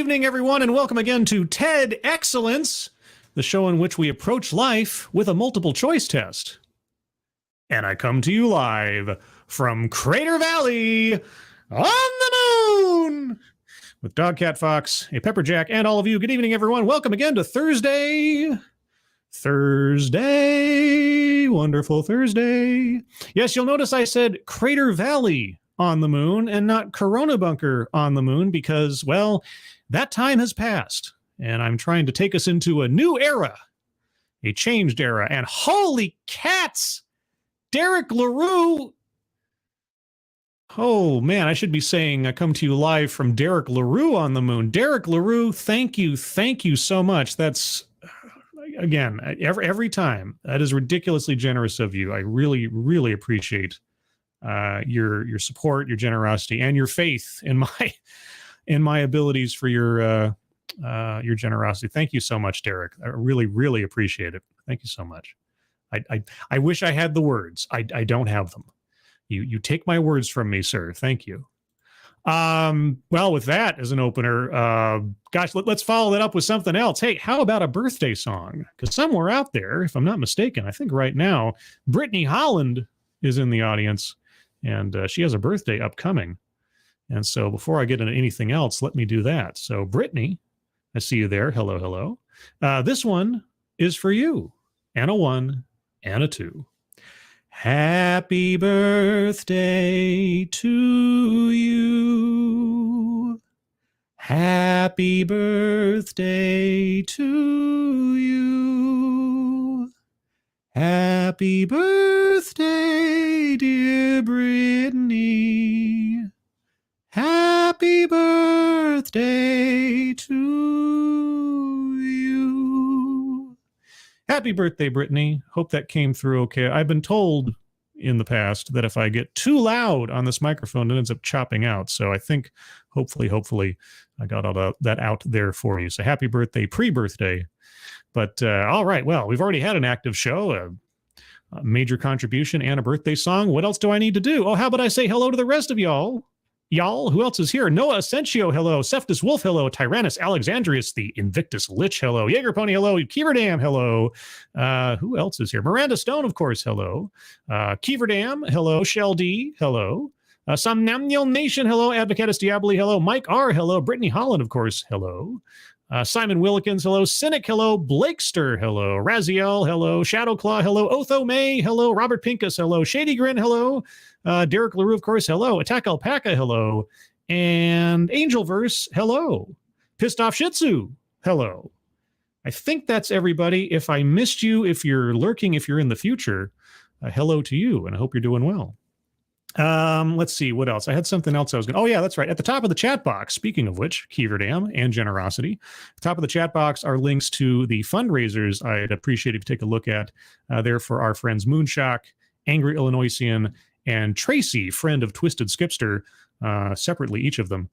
evening, everyone, and welcome again to TED Excellence, the show in which we approach life with a multiple choice test. And I come to you live from Crater Valley on the moon with Dogcat Fox, a Pepperjack, and all of you. Good evening, everyone. Welcome again to Thursday, wonderful Thursday. Yes, you'll notice I said Crater Valley on the moon and not Corona Bunker on the moon because, well, that time has passed and I'm trying to take us into a new era, a changed era. And holy cats, Derek LaRue. Oh man, I should be saying I come to you live from Derek LaRue on the moon. Derek LaRue, thank you so much. That's, again, every time. That is ridiculously generous of you. I really appreciate your support, your generosity, and your faith in my abilities for your generosity. Thank you so much, Derek. I really appreciate it. Thank you so much. I wish I had the words. I don't have them. You take my words from me, sir. Thank you. Well, with that as an opener, gosh, let's follow that up with something else. Hey, how about a birthday song? Because somewhere out there, if I'm not mistaken, I think right now, Brittany Holland is in the audience, and she has a birthday upcoming. And so before I get into anything else, let me do that. So Brittany, I see you there. Hello, hello. This one is for you, and a 1 and a 2. Happy birthday to you. Happy birthday to you. Happy birthday, dear Brittany. Happy birthday to you. Happy birthday, Brittany. Hope that came through okay. I've been told in the past that if I get too loud on this microphone, it ends up chopping out. So I think hopefully I got all that out there for you. So happy birthday, pre-birthday. But all right, well, we've already had an active show, a major contribution, and a birthday song. What else do I need to do? Oh, how about I say hello to the rest of y'all? Y'all, who else is here? Noah Asensio, hello. Cephtus Wolf, hello. Tyrannus Alexandrius, the Invictus Lich, hello. Jaeger Pony, hello. Keeverdam, hello. Who else is here? Miranda Stone, of course, hello. Keeverdam, hello. Shell D, hello. Somnamnial Nation, hello. Advocatus Diaboli, hello. Mike R, hello. Brittany Holland, of course, hello. Simon Willikins, hello. Cynic, hello. Blakester, hello. Raziel, hello. Shadowclaw, hello. Otho May, hello. Robert Pincus, hello. Shady Grin, hello. Derek LaRue, of course, hello. Attack Alpaca, hello. And Angelverse, hello. Pissed Off Shih Tzu, hello. I think that's everybody. If I missed you, if you're lurking, if you're in the future, hello to you, and I hope you're doing well. Let's see, what else? I had something else I was going to... Oh, yeah, that's right. At the top of the chat box, speaking of which, Keeverdam and generosity, at the top of the chat box are links to the fundraisers I'd appreciate if you take a look at there for our friends Moonshock, Angry Illinoisian, and Tracy, friend of Twisted Skipster, separately, each of them.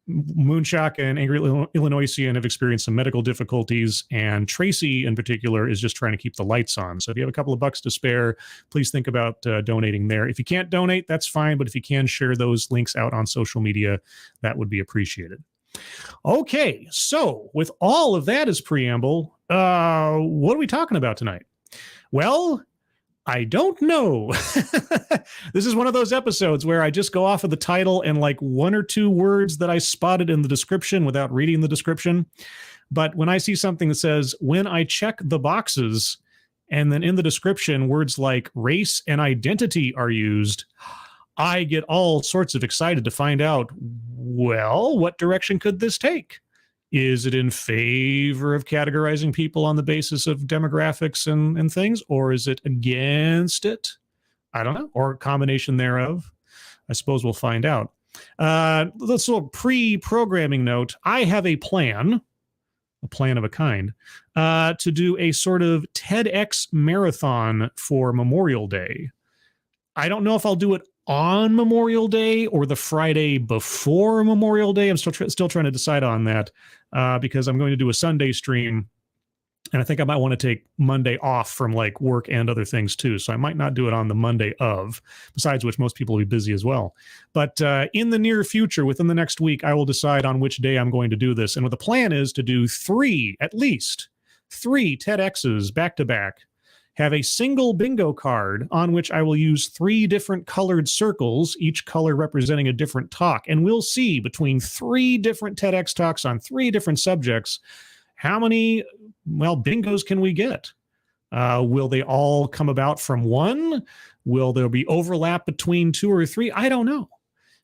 Moonshock and Angry Illinoisian have experienced some medical difficulties, and Tracy in particular is just trying to keep the lights on. So if you have a couple of bucks to spare, please think about donating there. If you can't donate, that's fine, but if you can share those links out on social media, that would be appreciated. Okay, so with all of that as preamble, what are we talking about tonight? Well, I don't know. This is one of those episodes where I just go off of the title and like 1 or 2 words that I spotted in the description without reading the description. But when I see something that says, when I check the boxes, and then in the description, words like race and identity are used, I get all sorts of excited to find out, well, what direction could this take? Is it in favor of categorizing people on the basis of demographics and things, or is it against it? I don't know, or a combination thereof. I suppose we'll find out. Let's do a pre-programming note. I have a plan of a kind, to do a sort of TEDx marathon for Memorial Day. I don't know if I'll do it on Memorial Day or the Friday before Memorial Day. I'm still trying to decide on that because I'm going to do a Sunday stream And I think I might want to take Monday off from like work and other things too. So I might not do it on the Monday of, besides which most people will be busy as well. But in the near future, within the next week, I will decide on which day I'm going to do this. And what the plan is to do at least three TEDx's back to back, have a single bingo card on which I will use 3 different colored circles, each color representing a different talk. And we'll see between 3 different TEDx talks on 3 different subjects, how many, bingos can we get? Will they all come about from one? Will there be overlap between 2 or 3? I don't know.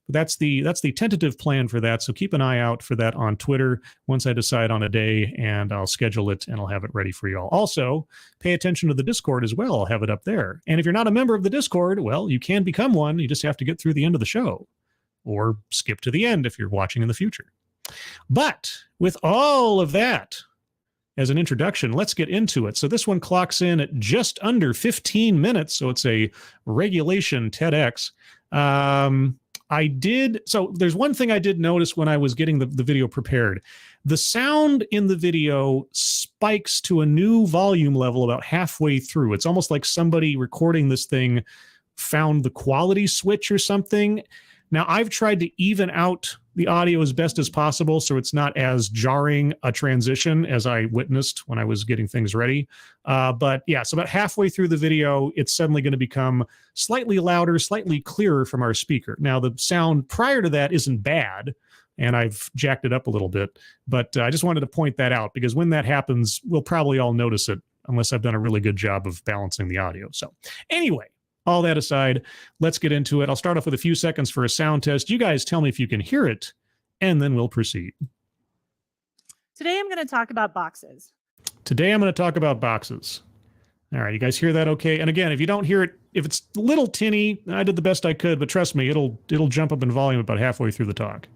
That's the tentative plan for that. So keep an eye out for that on Twitter once I decide on a day, and I'll schedule it and I'll have it ready for y'all. Also, pay attention to the Discord as well. I'll have it up there. And if you're not a member of the Discord, well, you can become one. You just have to get through the end of the show or skip to the end if you're watching in the future. But with all of that as an introduction, let's get into it. So this one clocks in at just under 15 minutes. So it's a regulation TEDx. So there's one thing I did notice when I was getting the video prepared. The sound in the video spikes to a new volume level about halfway through. It's almost like somebody recording this thing found the quality switch or something. Now, I've tried to even out the audio as best as possible so it's not as jarring a transition as I witnessed when I was getting things ready. But yeah, so about halfway through the video, it's suddenly going to become slightly louder, slightly clearer from our speaker. Now, the sound prior to that isn't bad, and I've jacked it up a little bit, but I just wanted to point that out because when that happens, we'll probably all notice it unless I've done a really good job of balancing the audio. So anyway, all that aside, let's get into it. I'll start off with a few seconds for a sound test. You guys tell me if you can hear it, and then we'll proceed. Today, I'm going to talk about boxes. Today, I'm going to talk about boxes. All right, you guys hear that okay? And again, if you don't hear it, if it's a little tinny, I did the best I could, but trust me, it'll jump up in volume about halfway through the talk.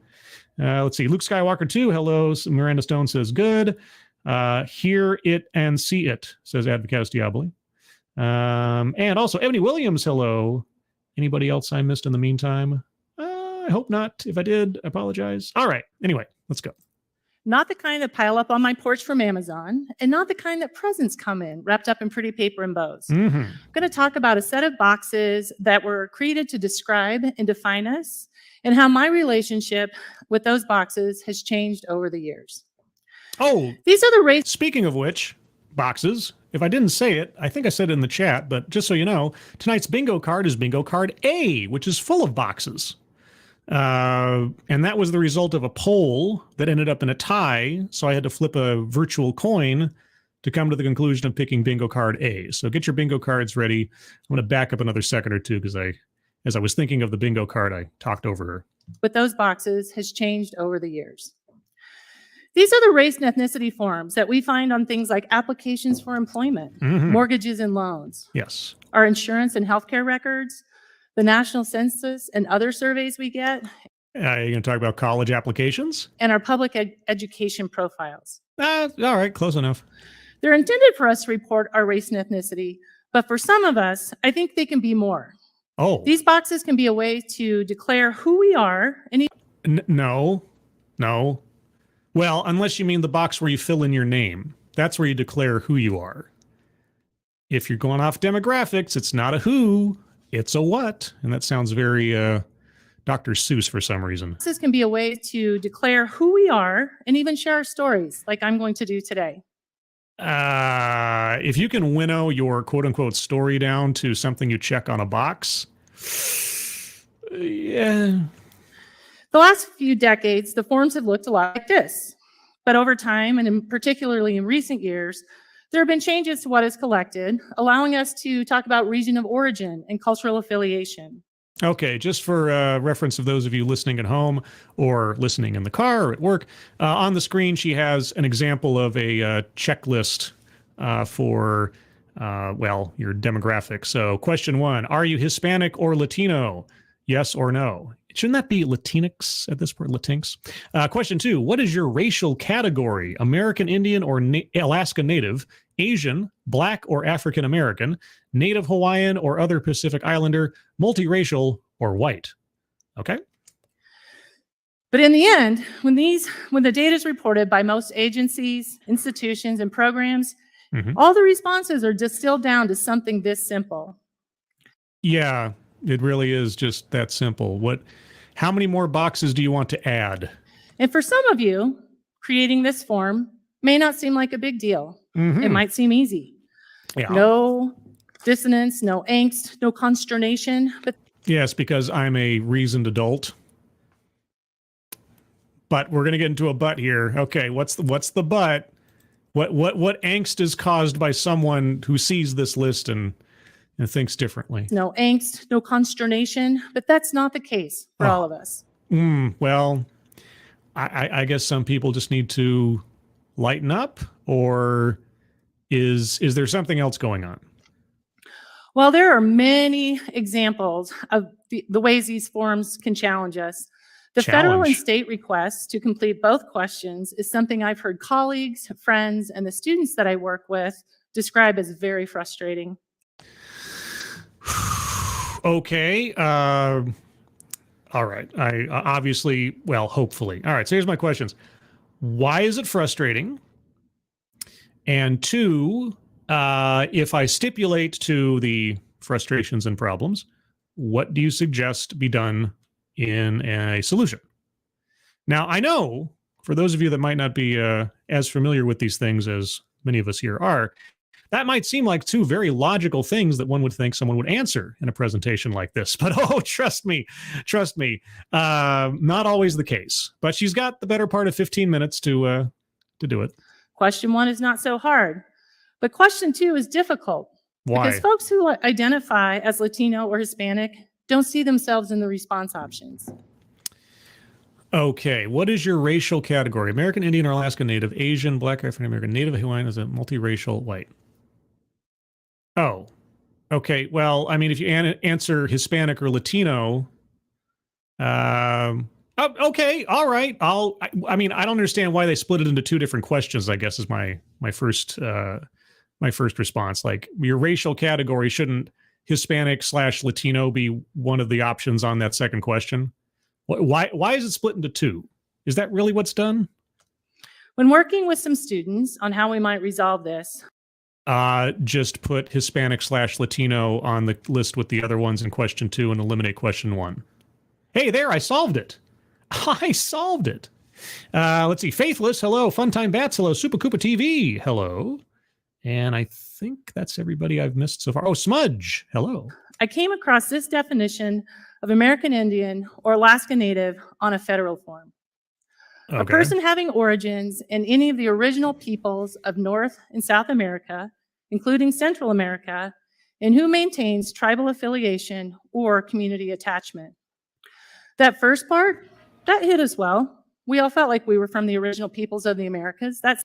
Let's see. Luke Skywalker 2, hello. Miranda Stone says, good. Hear it and see it, says Advocatus Diaboli. And also Ebony Williams, hello. Anybody else I missed in the meantime? I hope not. If I did, I apologize. All right. Anyway, let's go. Not the kind that pile up on my porch from Amazon, and not the kind that presents come in, wrapped up in pretty paper and bows. Mm-hmm. I'm going to talk about a set of boxes that were created to describe and define us, and how my relationship with those boxes has changed over the years. Oh, these are the speaking of which, boxes. If I didn't say it, I think I said it in the chat, but just so you know, tonight's bingo card is bingo card A, which is full of boxes. And that was the result of a poll that ended up in a tie, so I had to flip a virtual coin to come to the conclusion of picking bingo card A. So get your bingo cards ready. I'm going to back up another second or two because as I was thinking of the bingo card, I talked over her. With those boxes has changed over the years. These are the race and ethnicity forms that we find on things like applications for employment, mortgages and loans. Yes. Our insurance and healthcare records, the national census and other surveys we get. Are you going to talk about college applications? And our public education profiles. All right, close enough. They're intended for us to report our race and ethnicity, but for some of us, I think they can be more. Oh. These boxes can be a way to declare who we are. No. Well, unless you mean the box where you fill in your name. That's where you declare who you are. If you're going off demographics, it's not a who, it's a what. And that sounds very Dr. Seuss for some reason. This can be a way to declare who we are and even share our stories like I'm going to do today. If you can winnow your quote-unquote story down to something you check on a box, yeah. The last few decades, the forms have looked a lot like this. But over time, and particularly in recent years, there have been changes to what is collected, allowing us to talk about region of origin and cultural affiliation. Okay, just for reference of those of you listening at home or listening in the car or at work, on the screen she has an example of a checklist for, your demographics. So question 1, are you Hispanic or Latino? Yes or no? Shouldn't that be Latinx at this point, Latinx? Question 2, what is your racial category? American Indian or Alaska Native, Asian, Black or African American, Native Hawaiian or other Pacific Islander, multiracial or white? Okay. But in the end, when the data is reported by most agencies, institutions, and programs, Mhm. All the responses are distilled down to something this simple. Yeah, it really is just that simple. How many more boxes do you want to add? And for some of you, creating this form may not seem like a big deal. It Mhm. might seem easy. Yeah. No dissonance, no angst, no consternation, but Yes, because I'm a reasoned adult. But we're going to get into a but here. Okay, what's the but? What angst is caused by someone who sees this list and thinks differently? no angst, no consternation, but that's not the case for all of us. Well, I guess some people just need to lighten up, or is there something else going on? Well, there are many examples of the ways these forms can challenge us. The federal and Challenge. state requests to complete both questions is something I've heard colleagues, friends, and the students that I work with describe as very frustrating. Okay. All right. I obviously, well, hopefully. All right. So here's my questions. Why is it frustrating? And two, if I stipulate to the frustrations and problems, what do you suggest be done in a solution? Now, I know for those of you that might not be as familiar with these things as many of us here are, that might seem like two very logical things that one would think someone would answer in a presentation like this. But oh, trust me, not always the case. But she's got the better part of 15 minutes to do it. Question 1 is not so hard, but question 2 is difficult. Why? Because folks who identify as Latino or Hispanic don't see themselves in the response options. Okay, what is your racial category? American Indian or Alaska Native, Asian, Black, African American, Native Hawaiian is a multiracial white. Oh, okay. Well, I mean, if you answer Hispanic or Latino, okay, all right. I mean, I don't understand why they split it into two different questions. I guess is my first response. Like, your racial category, shouldn't Hispanic/Latino be one of the options on that second question? Why is it split into two? Is that really what's done? When working with some students on how we might resolve this, just put Hispanic/Latino on the list with the other ones in question 2 and eliminate question 1. Hey, there, I solved it. I solved it. Let's see. Faithless, hello. Funtime Bats, hello. Super Koopa TV, hello. And I think that's everybody I've missed so far. Oh, Smudge, hello. I came across this definition of American Indian or Alaska Native on a federal form. Okay. A person having origins in any of the original peoples of North and South America, including Central America, and who maintains tribal affiliation or community attachment. That first part, that hit us well. We all felt like we were from the original peoples of the Americas. That's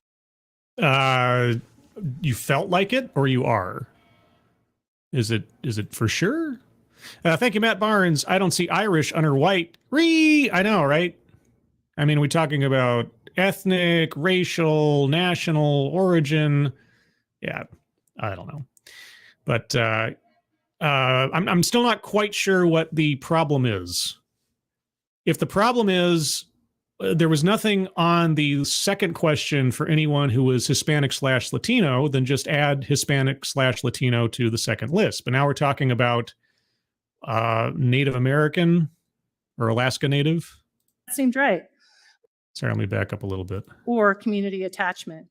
you felt like it, or you are? Is it for sure? Thank you, Matt Barnes. I don't see Irish under white. I know, right? I mean, are we talking about ethnic, racial, national origin? Yeah, I don't know. But I'm still not quite sure what the problem is. If the problem is there was nothing on the second question for anyone who was Hispanic/Latino, then just add Hispanic/Latino to the second list. But now we're talking about Native American or Alaska Native. that seemed right. Sorry, let me back up a little bit. Or community attachment.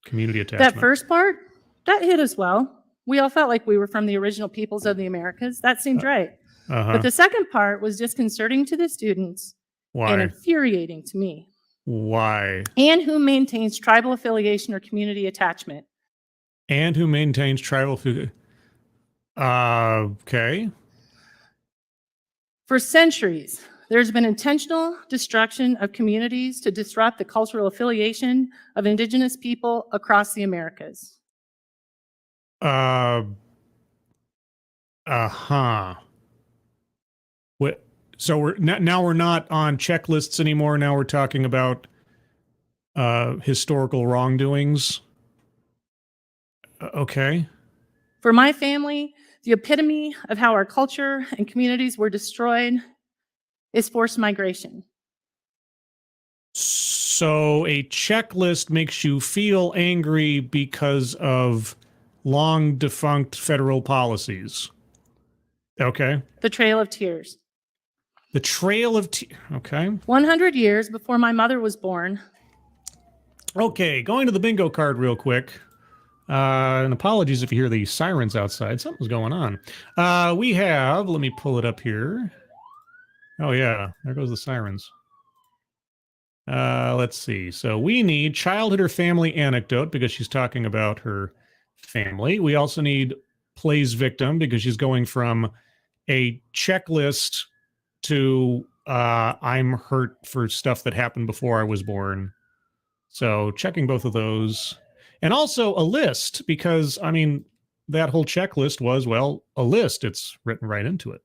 Community attachment. That first part, that hit us well. We all felt like we were from the original peoples of the Americas. That seemed right. But the second part was disconcerting to the students. Why? And infuriating to me. Why? And who maintains tribal affiliation or community attachment. And who maintains tribal okay. For centuries, there's been intentional destruction of communities to disrupt the cultural affiliation of indigenous people across the Americas. What? So now we're not on checklists anymore. Now we're talking about historical wrongdoings. Okay. For my family, the epitome of how our culture and communities were destroyed is forced migration. So a checklist makes you feel angry because of long defunct federal policies. Okay. The Trail of Tears. The Trail of Okay. 100 years before my mother was born. Okay, going to the bingo card real quick. And apologies if you hear the sirens outside. Something's going on. We have, let me pull it up here. Oh yeah, there goes the sirens. Let's see. So we need childhood or family anecdote because she's talking about her family. We also need plays victim because she's going from a checklist to I'm hurt for stuff that happened before I was born. So checking both of those. And also a list because, I mean, that whole checklist was, well, a list. It's written right into it.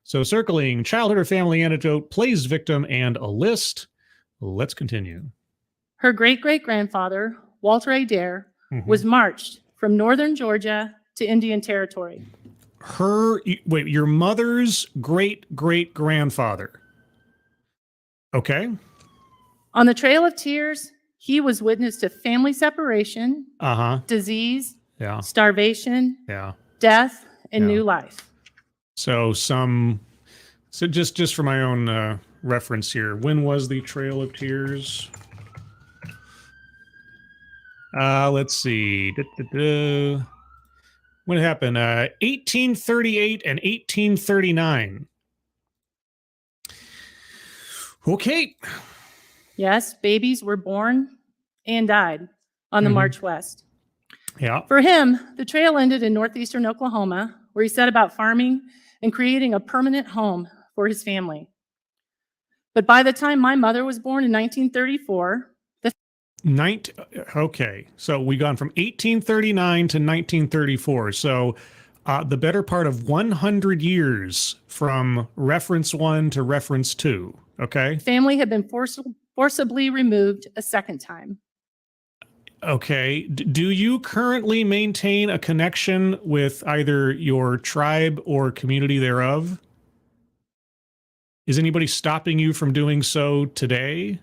So circling childhood or family anecdote, plays victim, and a list. Let's continue. Her great-great-grandfather, Walter Adair, was marched from northern Georgia to Indian Territory. Wait, your mother's great-great-grandfather. Okay. On the Trail of Tears, he was witness to family separation, disease, starvation, death, and new life. So just for my own reference here, when was the Trail of Tears? Let's see. When it happened? 1838 and 1839. Okay. Yes, babies were born and died on the march west. Yeah. For him, the trail ended in northeastern Oklahoma, where he set about farming and creating a permanent home for his family. But by the time my mother was born in 1934, okay, so we gone from 1839 to 1934. So the better part of 100 years from reference 1 to reference 2. Okay. Family had been forcibly removed a second time. Okay. Do you currently maintain a connection with either your tribe or community thereof? Is anybody stopping you from doing so today?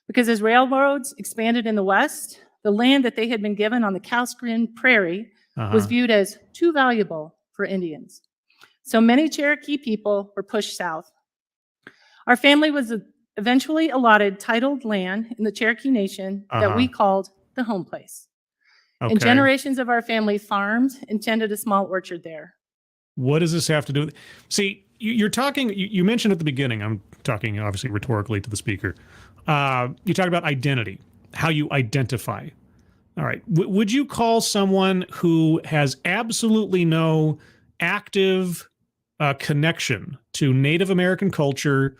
Because as railroads expanded in the West, the land that they had been given on the Cowscreen Prairie was viewed as too valuable for Indians. So many Cherokee people were pushed south. Our family was eventually allotted titled land in the Cherokee Nation that we called the home place. Okay. And generations of our family farmed and tended a small orchard there. What does this have to do with? See, you're talking, you mentioned at the beginning, I'm talking obviously rhetorically to the speaker. You talk about identity, how you identify. All right. Would you call someone who has absolutely no active connection to Native American culture,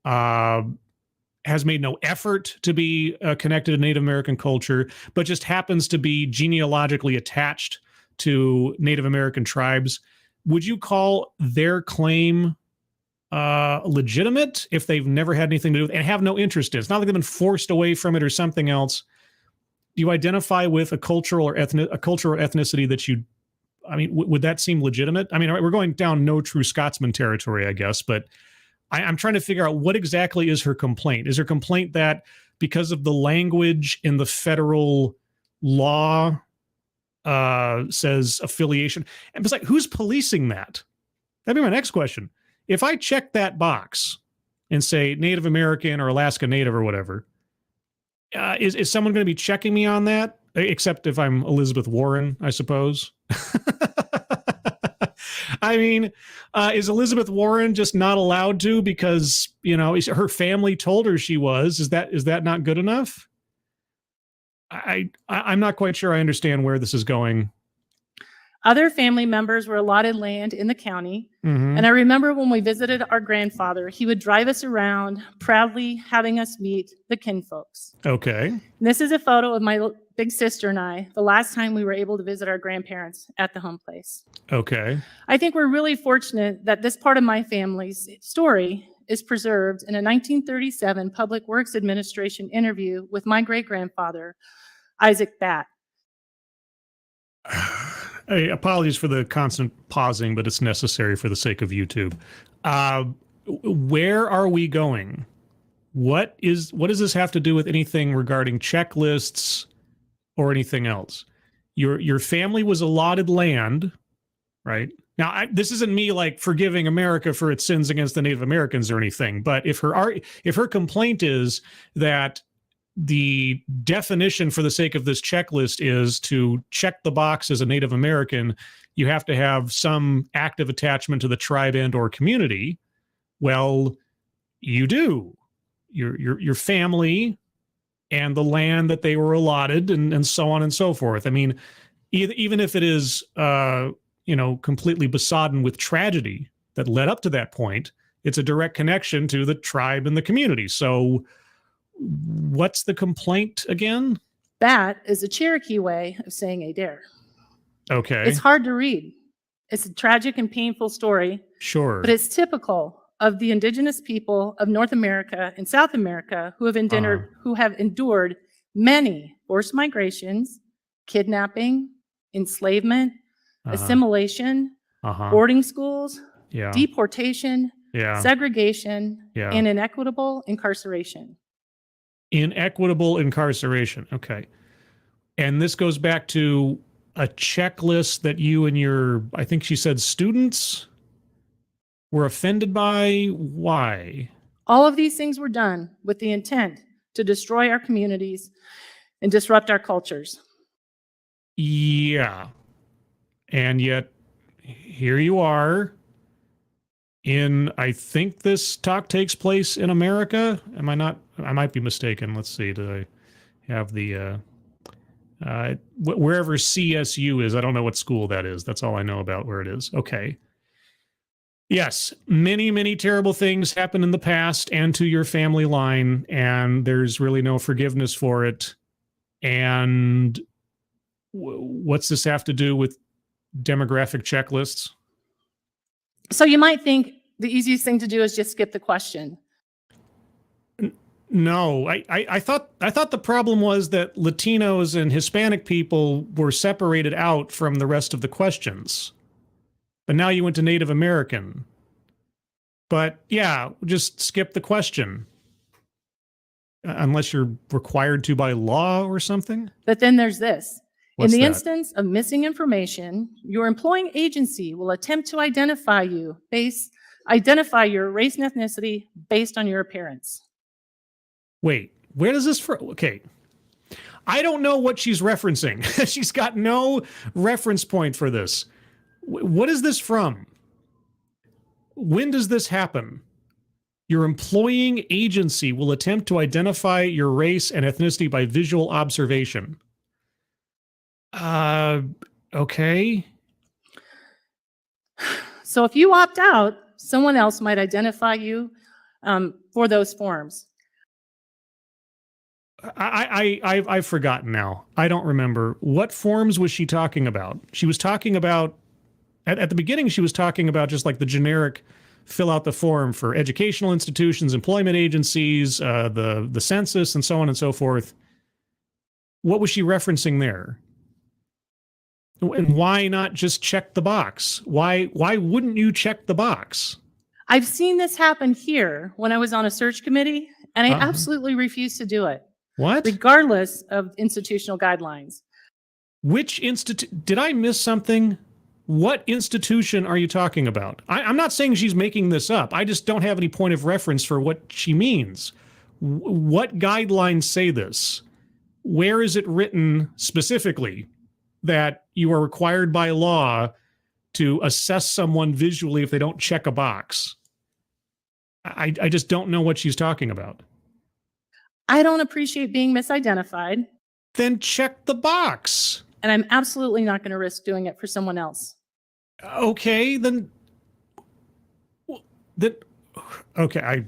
has made no effort to be connected to Native American culture, but just happens to be genealogically attached to Native American tribes? Would you call their claim legitimate if they've never had anything to do with it and have no interest in it? It's not like they've been forced away from it or something else. Do you identify with a cultural or ethnicity that you, I mean, would that seem legitimate? I mean, we're going down no true Scotsman territory, I guess, but I'm trying to figure out what exactly is her complaint. Is her complaint that because of the language in the federal law says affiliation? And it's like, who's policing that? That'd be my next question. If I check that box and say Native American or Alaska Native or whatever, is someone going to be checking me on that? Except if I'm Elizabeth Warren, I suppose. I mean, is Elizabeth Warren just not allowed to because, you know, her family told her she was? Is that not good enough? I'm not quite sure I understand where this is going. Other family members were allotted land in the county. And I remember when we visited our grandfather, he would drive us around, proudly having us meet the kinfolks. Okay. And this is a photo of my big sister and I, the last time we were able to visit our grandparents at the home place. Okay. I think we're really fortunate that this part of my family's story is preserved in a 1937 Public Works Administration interview with my great-grandfather, Isaac Batt. Hey, apologies for the constant pausing, but it's necessary for the sake of YouTube. Where are we going? What does this have to do with anything regarding checklists or anything else? Your family was allotted land, right? Now, this isn't me like forgiving America for its sins against the Native Americans or anything, but if her complaint is that the definition for the sake of this checklist is to check the box as a Native American, you have to have some active attachment to the tribe and or community. Well, you do. Your family and the land that they were allotted and so on and so forth. I mean, even if it is completely besodden with tragedy that led up to that point, it's a direct connection to the tribe and the community. So what's the complaint again? That is a Cherokee way of saying a dare. Okay. It's hard to read. It's a tragic and painful story. Sure. But it's typical of the indigenous people of North America and South America who have endured many forced migrations, kidnapping, enslavement, assimilation, boarding schools, deportation, segregation, and inequitable incarceration. Inequitable incarceration. Okay. And this goes back to a checklist that you and your, I think she said, students were offended by. Why? All of these things were done with the intent to destroy our communities and disrupt our cultures. Yeah. And yet, here you are I think this talk takes place in America. Am I not? I might be mistaken. Let's see. Did I have the, wherever CSU is? I don't know what school that is. That's all I know about where it is. Okay. Yes, many, many terrible things happened in the past and to your family line, and there's really no forgiveness for it. And what's this have to do with demographic checklists? So you might think the easiest thing to do is just skip the question. No, I thought the problem was that Latinos and Hispanic people were separated out from the rest of the questions. But now you went to Native American. But yeah, just skip the question. Unless you're required to by law or something. But then there's this. What's in the that? instance of missing information, your employing agency will attempt to identify your race and ethnicity based on your appearance. Wait, where does this from? Okay. I don't know what she's referencing. She's got no reference point for this. What is this from? When does this happen? Your employing agency will attempt to identify your race and ethnicity by visual observation. Okay. So if you opt out, someone else might identify you for those forms. I've forgotten now. I don't remember. What forms was she talking about? She was talking about, at the beginning, she was talking about just like the generic fill out the form for educational institutions, employment agencies, the census, and so on and so forth. What was she referencing there? And why not just check the box? Why wouldn't you check the box? I've seen this happen here when I was on a search committee, and I absolutely refused to do it. What? Regardless of institutional guidelines. Which institute? Did I miss something? What institution are you talking about? I'm not saying she's making this up. I just don't have any point of reference for what she means. What guidelines say this? Where is it written specifically that you are required by law to assess someone visually if they don't check a box? I just don't know what she's talking about. I don't appreciate being misidentified. Then check the box. And I'm absolutely not going to risk doing it for someone else. Okay, then okay,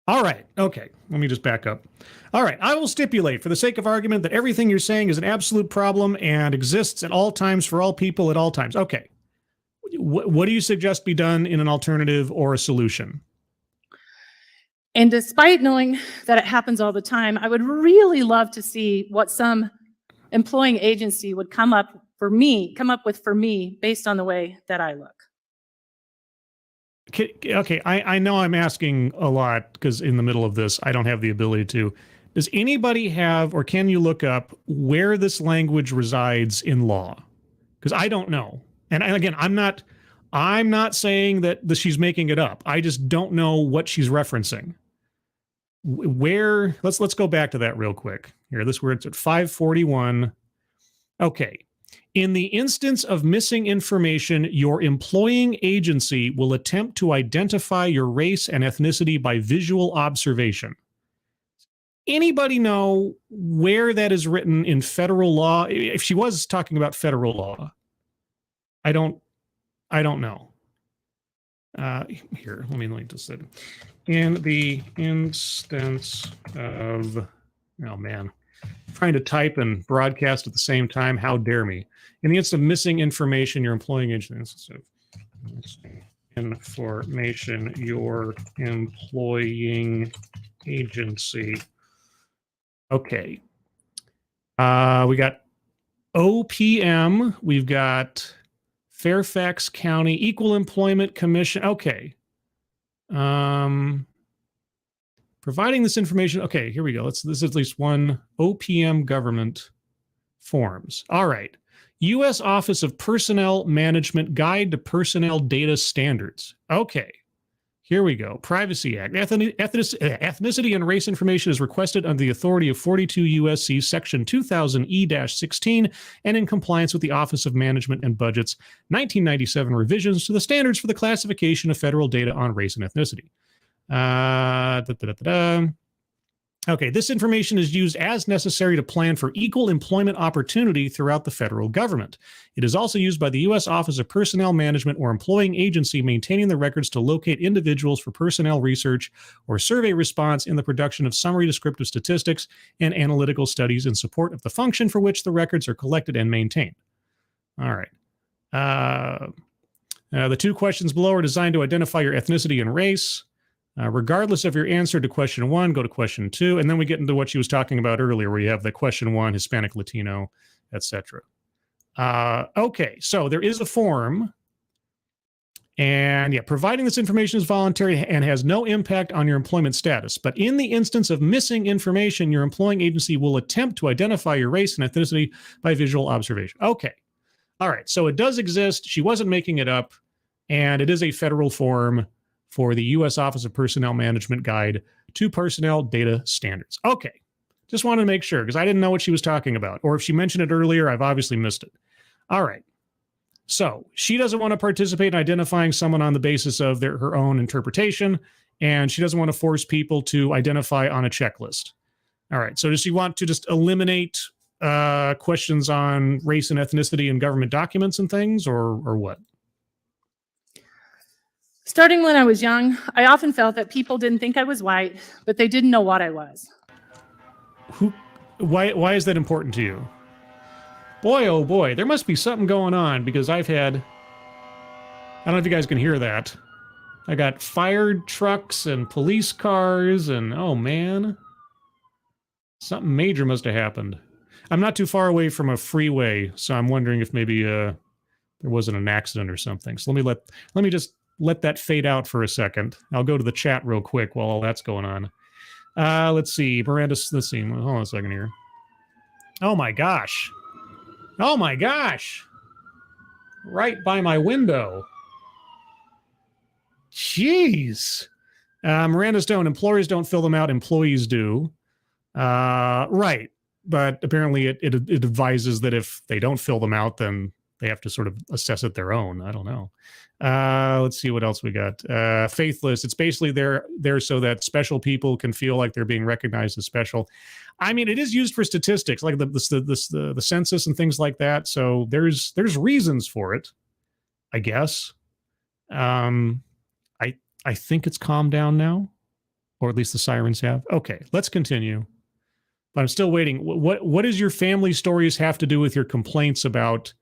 all right, okay, let me just back up. All right, I will stipulate for the sake of argument that everything you're saying is an absolute problem and exists at all times for all people at all times. Okay, what do you suggest be done in an alternative or a solution? And despite knowing that it happens all the time, I would really love to see what some employing agency would come up with for me based on the way that I look. Okay, I know I'm asking a lot because in the middle of this, I don't have the ability to. Does anybody have, or can you look up where this language resides in law? Because I don't know. And again, I'm not saying that she's making it up. I just don't know what she's referencing. Where? Let's go back to that real quick. Here, this where it's at 541. Okay. In the instance of missing information, your employing agency will attempt to identify your race and ethnicity by visual observation. Anybody know where that is written in federal law? If she was talking about federal law, I don't know. Here, let me just say, in the instance of, oh man, trying to type and broadcast at the same time. How dare me? In the instance of missing information, your employing agency. Information, your employing agency. Okay. We got OPM. We've got Fairfax County Equal Employment Commission. Okay. Providing this information. Okay, here we go. This is at least one OPM government forms. All right. U.S. Office of Personnel Management Guide to Personnel Data Standards. Okay. Here we go. Privacy Act. Ethnicity and race information is requested under the authority of 42 U.S.C. Section 2000E-16 and in compliance with the Office of Management and Budget's 1997 revisions to the standards for the classification of federal data on race and ethnicity. Okay, this information is used as necessary to plan for equal employment opportunity throughout the federal government. It is also used by the U.S. Office of Personnel Management or employing agency maintaining the records to locate individuals for personnel research or survey response in the production of summary descriptive statistics and analytical studies in support of the function for which the records are collected and maintained. All right. The two questions below are designed to identify your ethnicity and race. Regardless of your answer to question one, go to question two, and then we get into what she was talking about earlier, where you have the question one, Hispanic, Latino, etc. Okay, so there is a form, and yeah, providing this information is voluntary and has no impact on your employment status. But in the instance of missing information, your employing agency will attempt to identify your race and ethnicity by visual observation. Okay, all right, so it does exist. She wasn't making it up, and it is a federal form for the U.S. Office of Personnel Management Guide to Personnel Data Standards. Okay, just wanted to make sure because I didn't know what she was talking about. Or if she mentioned it earlier, I've obviously missed it. All right, so she doesn't want to participate in identifying someone on the basis of her own interpretation, and she doesn't want to force people to identify on a checklist. All right, so does she want to just eliminate questions on race and ethnicity in government documents and things, or what? Starting when I was young, I often felt that people didn't think I was white, but they didn't know what I was. Why is that important to you? Boy, oh boy, there must be something going on because I've had, I don't know if you guys can hear that. I got fired trucks and police cars and oh man, something major must have happened. I'm not too far away from a freeway, so I'm wondering if maybe there wasn't an accident or something. So let me just let that fade out for a second. I'll go to the chat real quick while all that's going on. Let's see. Miranda, let's see. Hold on a second here. Oh my gosh. Oh my gosh. Right by my window. Jeez. Miranda Stone, employers don't fill them out, employees do. Right. But apparently it advises that if they don't fill them out, then they have to sort of assess it their own. I don't know. Let's see what else we got. Faithless. It's basically there so that special people can feel like they're being recognized as special. I mean, it is used for statistics, like the census and things like that. So there's reasons for it, I guess. I think it's calmed down now, or at least the sirens have. Okay, let's continue. But I'm still waiting. What does your family stories have to do with your complaints about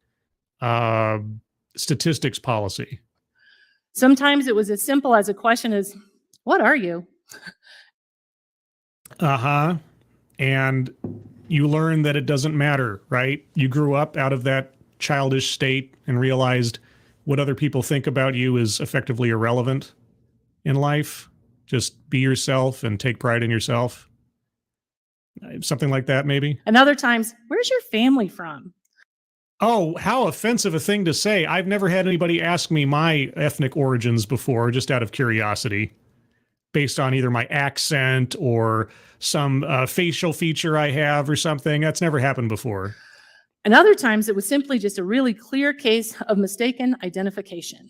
statistics policy? Sometimes it was as simple as a question as, what are you? Uh-huh. And you learn that it doesn't matter, right? You grew up out of that childish state and realized what other people think about you is effectively irrelevant in life. Just be yourself and take pride in yourself. Something like that, maybe. And other times, where's your family from? Oh, how offensive a thing to say. I've never had anybody ask me my ethnic origins before, just out of curiosity, based on either my accent or some facial feature I have or something. That's never happened before. And other times, it was simply just a really clear case of mistaken identification.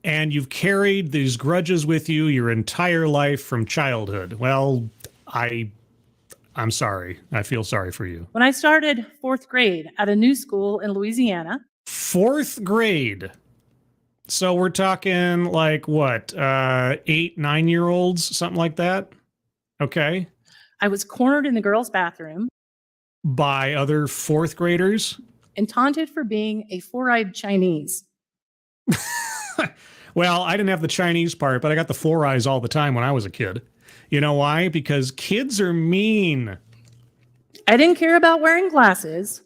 And you've carried these grudges with you your entire life from childhood. Well, I'm sorry. I feel sorry for you. When I started 4th grade at a new school in Louisiana. 4th grade. So we're talking like what, 8, 9-year-olds, something like that? Okay. I was cornered in the girls' bathroom. By other 4th graders? And taunted for being a 4-eyed Chinese. Well, I didn't have the Chinese part, but I got the 4 eyes all the time when I was a kid. You know why? Because kids are mean. I didn't care about wearing glasses.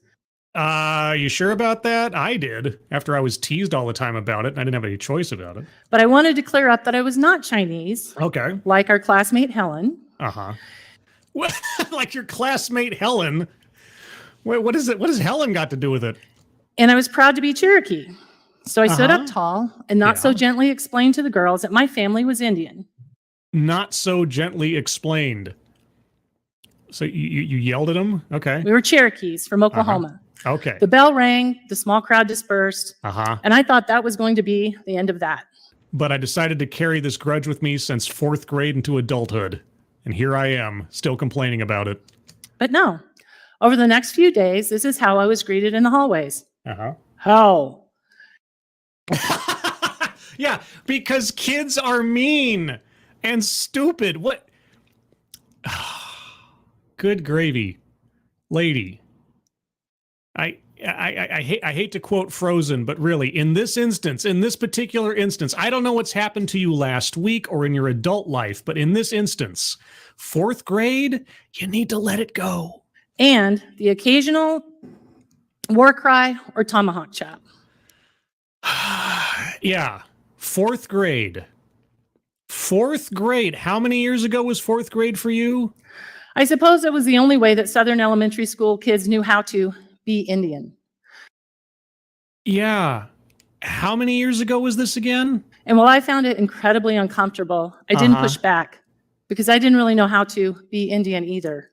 You sure about that? I did, after I was teased all the time about it, and I didn't have any choice about it. But I wanted to clear up that I was not Chinese. Okay. Like our classmate Helen. Uh-huh. Like your classmate Helen? Wait, what is it? What has Helen got to do with it? And I was proud to be Cherokee. So I stood up tall and not so gently explained to the girls that my family was Indian. Not so gently explained. So you yelled at them? Okay. We were Cherokees from Oklahoma. Okay. The bell rang, the small crowd dispersed, and I thought that was going to be the end of that. But I decided to carry this grudge with me since 4th grade into adulthood. And here I am, still complaining about it. But no. Over the next few days, this is how I was greeted in the hallways. How? Yeah, because kids are mean and stupid. What? Good gravy, lady. I hate to quote Frozen, but really, in this particular instance, I don't know what's happened to you last week or in your adult life, but in this instance, 4th grade, you need to let it go. And the occasional war cry or tomahawk chop. Yeah, 4th grade. 4th grade. How many years ago was 4th grade for you? I suppose it was the only way that Southern elementary school kids knew how to be Indian. Yeah. How many years ago was this again? And while I found it incredibly uncomfortable, I didn't push back because I didn't really know how to be Indian either.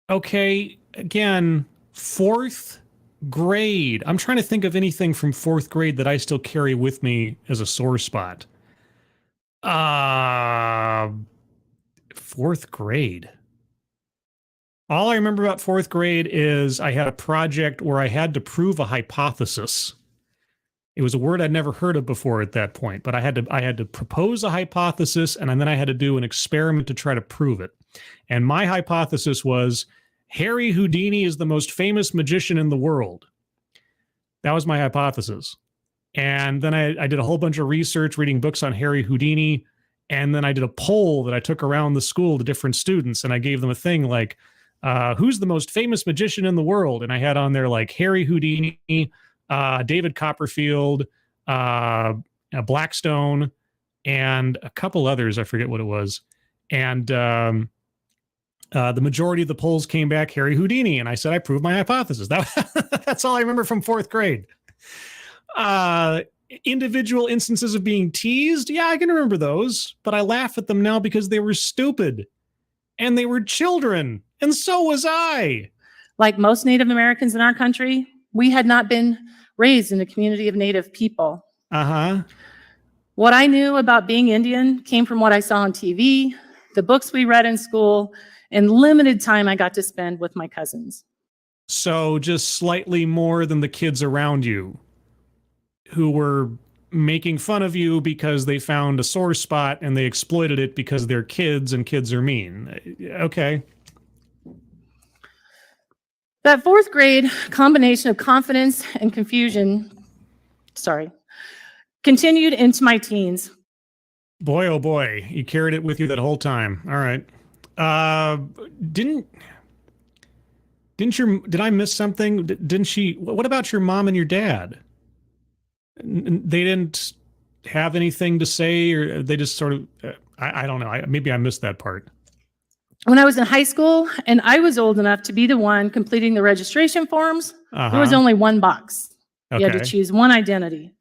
Okay, again, 4th grade. I'm trying to think of anything from 4th grade that I still carry with me as a sore spot. 4th grade. All I remember about 4th grade is I had a project where I had to prove a hypothesis. It was a word I'd never heard of before at that point, but I had to propose a hypothesis, and then I had to do an experiment to try to prove it. And my hypothesis was Harry Houdini is the most famous magician in the world. That was my hypothesis. And then I did a whole bunch of research, reading books on Harry Houdini, and then I did a poll that I took around the school to different students, and I gave them a thing like, who's the most famous magician in the world? And I had on there like Harry Houdini, David Copperfield, Blackstone, and a couple others. I forget what it was. And the majority of the polls came back Harry Houdini. And I said, I proved my hypothesis. That's all I remember from 4th grade. Individual instances of being teased. Yeah, I can remember those, but I laugh at them now because they were stupid and they were children. And so was I. Like most Native Americans in our country, we had not been raised in a community of Native people. What I knew about being Indian came from what I saw on TV, the books we read in school, and limited time I got to spend with my cousins. So just slightly more than the kids around you who were making fun of you because they found a sore spot and they exploited it because they're kids and kids are mean. Okay. That 4th grade combination of confidence and confusion, continued into my teens. Boy, oh boy, you carried it with you that whole time. All right. Did I miss something? What about your mom and your dad? They didn't have anything to say, or they just sort of, I don't know. Maybe I missed that part. When I was in high school and I was old enough to be the one completing the registration forms, there was only one box. You had to choose one identity.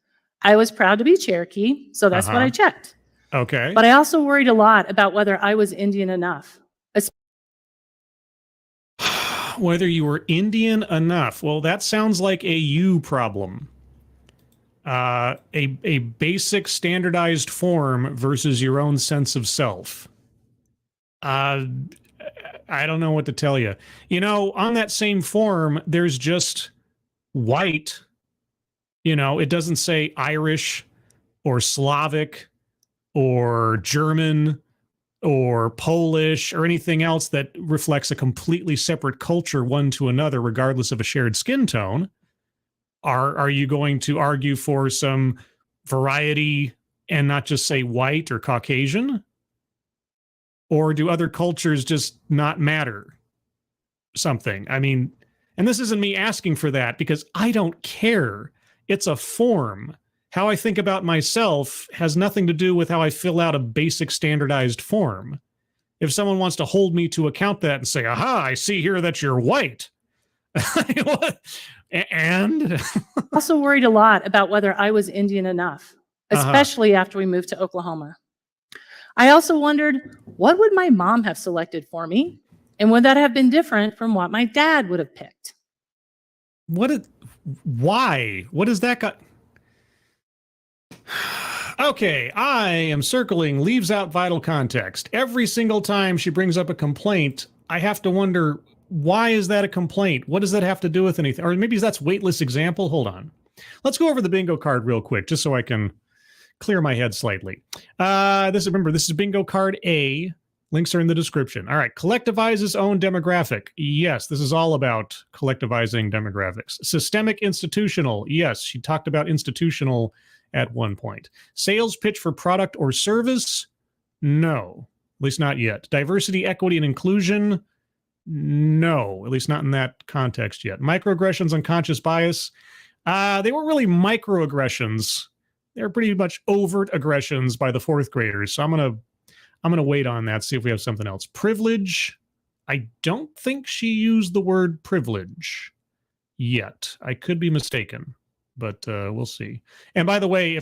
I was proud to be Cherokee, so that's what I checked. Okay. But I also worried a lot about whether I was Indian enough. Whether you were Indian enough. Well, that sounds like a you problem. A basic standardized form versus your own sense of self. I don't know what to tell you. You know, on that same form, there's just white. You know, it doesn't say Irish or Slavic or German or Polish or anything else that reflects a completely separate culture one to another, regardless of a shared skin tone. Are you going to argue for some variety and not just say white or Caucasian? Or do other cultures just not matter something? I mean, and this isn't me asking for that because I don't care. It's a form. How I think about myself has nothing to do with how I fill out a basic standardized form. If someone wants to hold me to account that and say, aha, I see here that you're white. And also worried a lot about whether I was Indian enough, especially after we moved to Oklahoma. I also wondered, what would my mom have selected for me? And would that have been different from what my dad would have picked? Why? What does that got? Okay, I am circling leaves out vital context. Every single time she brings up a complaint, I have to wonder, why is that a complaint? What does that have to do with anything? Or maybe that's weightless example. Hold on. Let's go over the bingo card real quick, just so I can clear my head slightly. Remember, this is bingo card A. Links are in the description. All right, collectivizes own demographic. Yes, this is all about collectivizing demographics. Systemic institutional. Yes, she talked about institutional at one point. Sales pitch for product or service? No, at least not yet. Diversity, equity, and inclusion? No, at least not in that context yet. Microaggressions, unconscious bias? They weren't really microaggressions. They're pretty much overt aggressions by the fourth graders. So I'm gonna wait on that, see if we have something else. Privilege. I don't think she used the word privilege yet. I could be mistaken, but we'll see. And by the way,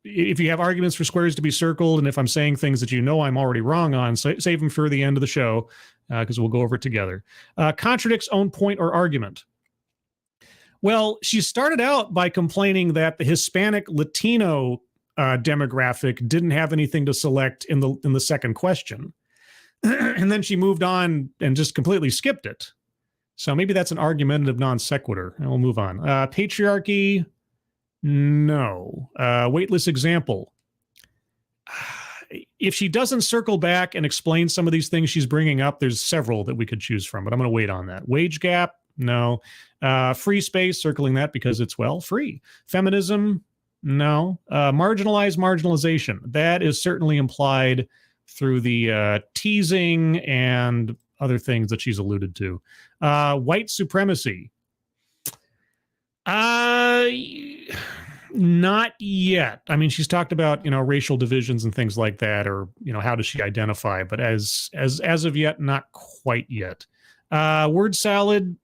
if you have arguments for squares to be circled, and if I'm saying things that you know I'm already wrong on, save them for the end of the show, because we'll go over it together. Contradicts own point or argument. Well, she started out by complaining that the Hispanic Latino demographic didn't have anything to select in the second question. And then she moved on and just completely skipped it. So maybe that's an argumentative non sequitur. And we'll move on. Patriarchy, no. Weightless example. If she doesn't circle back and explain some of these things she's bringing up, there's several that we could choose from, but I'm going to wait on that. Wage gap, no. Free space, circling that because it's, well, free. Feminism, no. Marginalized marginalization. That is certainly implied through the teasing and other things that she's alluded to. White supremacy. Not yet. I mean, she's talked about, racial divisions and things like that, or, how does she identify? But as of yet, not quite yet. Word salad.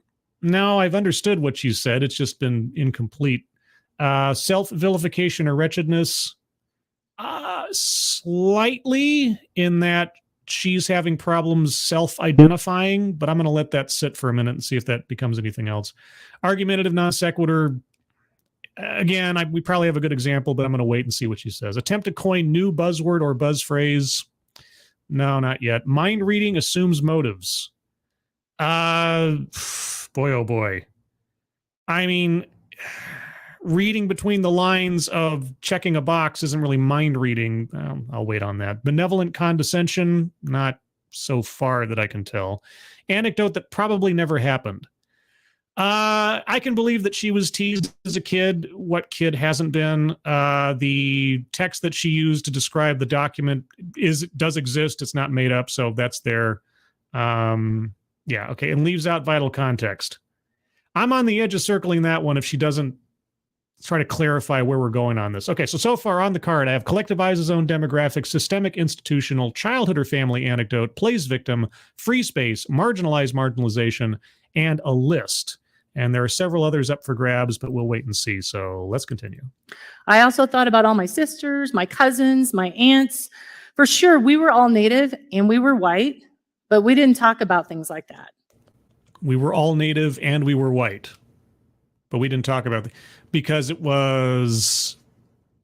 No, I've understood what she said. It's just been incomplete. Self-vilification or wretchedness. Slightly, in that she's having problems self-identifying, but I'm going to let that sit for a minute and see if that becomes anything else. Argumentative non sequitur. Again, we probably have a good example, but I'm going to wait and see what she says. Attempt to coin new buzzword or buzz phrase. No, not yet. Mind reading assumes motives. Boy, oh boy. I mean, reading between the lines of checking a box isn't really mind reading. I'll wait on that. Benevolent condescension, not so far that I can tell. Anecdote that probably never happened. I can believe that she was teased as a kid. What kid hasn't been? The text that she used to describe the document does exist. It's not made up, so that's there. Yeah, okay, and leaves out vital context. I'm on the edge of circling that one if she doesn't try to clarify where we're going on this. Okay, so far on the card, I have collectivizes own demographic, systemic institutional, childhood or family anecdote, plays victim, free space, marginalized marginalization, and a list. And there are several others up for grabs, but we'll wait and see. So let's continue. I also thought about all my sisters, my cousins, my aunts. For sure, we were all Native and we were white, but we didn't talk about things like that. We were all Native and we were white, but we didn't talk about it because it was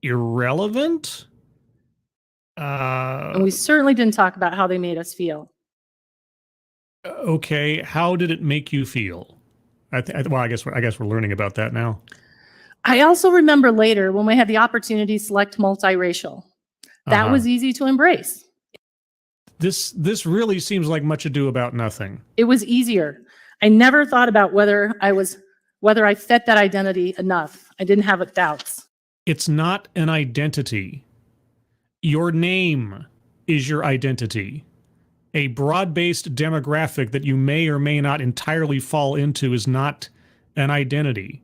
irrelevant. And we certainly didn't talk about how they made us feel. Okay, how did it make you feel? Well, I guess we're learning about that now. I also remember later when we had the opportunity to select multiracial. That was easy to embrace. This really seems like much ado about nothing. It was easier. I never thought about whether I fit that identity enough. I didn't have doubts. It's not an identity. Your name is your identity. A broad-based demographic that you may or may not entirely fall into is not an identity.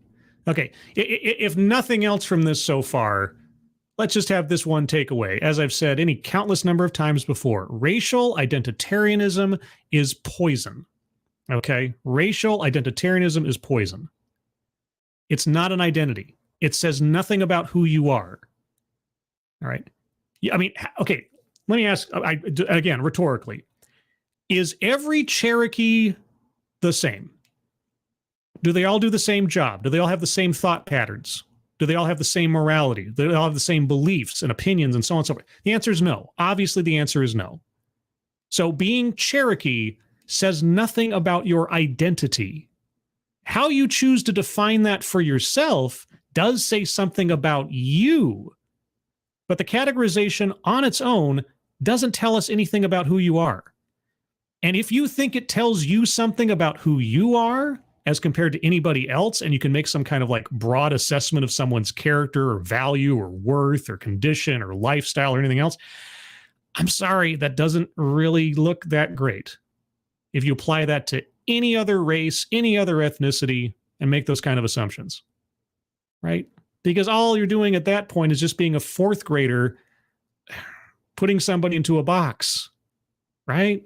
Okay, if nothing else from this so far, let's just have this one takeaway. As I've said any countless number of times before, racial identitarianism is poison. Okay? Racial identitarianism is poison. It's not an identity. It says nothing about who you are. All right? I mean, okay, let me ask, again, rhetorically. Is every Cherokee the same? Do they all do the same job? Do they all have the same thought patterns? Do they all have the same morality? Do they all have the same beliefs and opinions and so on and so forth? The answer is no. Obviously, the answer is no. So being Cherokee says nothing about your identity. How you choose to define that for yourself does say something about you. But the categorization on its own doesn't tell us anything about who you are. And if you think it tells you something about who you are as compared to anybody else, and you can make some kind of like broad assessment of someone's character or value or worth or condition or lifestyle or anything else, I'm sorry, that doesn't really look that great. If you apply that to any other race, any other ethnicity, and make those kind of assumptions, right? Because all you're doing at that point is just being a fourth grader putting somebody into a box, right?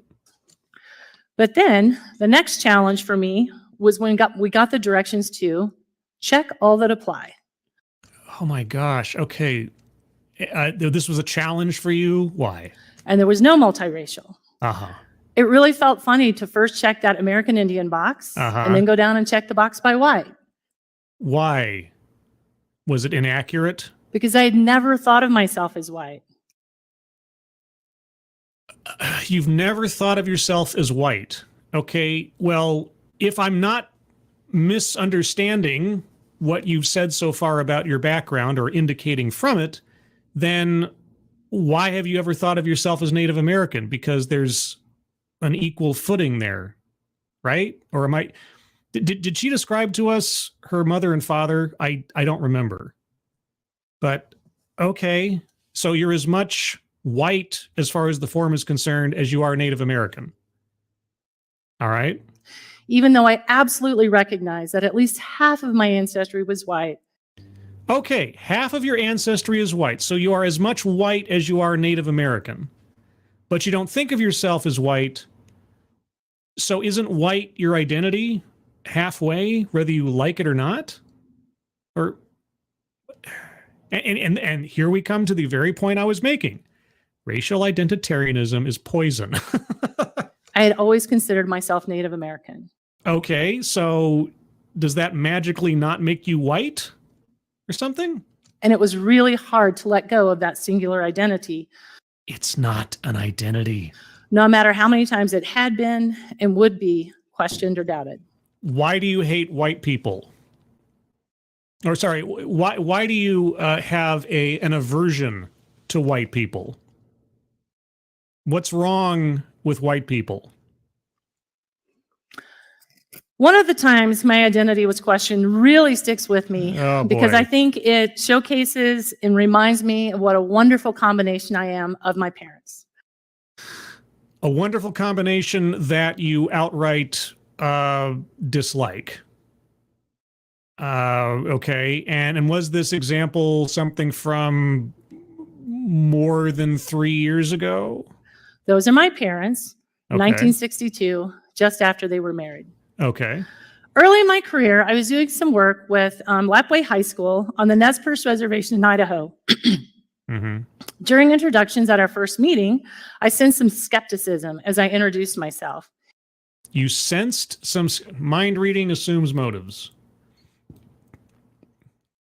But then the next challenge for me was when we got the directions to check all that apply. Oh my gosh. Okay. This was a challenge for you. Why? And there was no multiracial. Uh-huh. It really felt funny to first check that American Indian box and then go down and check the box by white. Why? Was it inaccurate? Because I had never thought of myself as white. You've never thought of yourself as white. Okay, well, if I'm not misunderstanding what you've said so far about your background or indicating from it, then why have you ever thought of yourself as Native American? Because there's an equal footing there, right? Or am I... Did she describe to us her mother and father? I don't remember. But, okay, so you're as much white as far as the form is concerned as you are Native American. All right? Even though I absolutely recognize that at least half of my ancestry was white. Okay, half of your ancestry is white, so you are as much white as you are Native American. But you don't think of yourself as white, so isn't white your identity halfway, whether you like it or not? Or and here we come to the very point I was making. Racial identitarianism is poison. I had always considered myself Native American. Okay, so does that magically not make you white or something? And it was really hard to let go of that singular identity. It's not an identity. No matter how many times it had been and would be questioned or doubted. Why do you hate white people? Or sorry, why do you have an aversion to white people? What's wrong with white people? One of the times my identity was questioned really sticks with me because I think it showcases and reminds me of what a wonderful combination I am of my parents. A wonderful combination that you outright dislike. Okay. And was this example something from more than 3 years ago? Those are my parents, Okay. 1962, just after they were married. Okay. Early in my career, I was doing some work with Lapwai High School on the Nez Perce Reservation in Idaho. Mm-hmm. During introductions at our first meeting, I sensed some skepticism as I introduced myself. You sensed some mind reading assumes motives.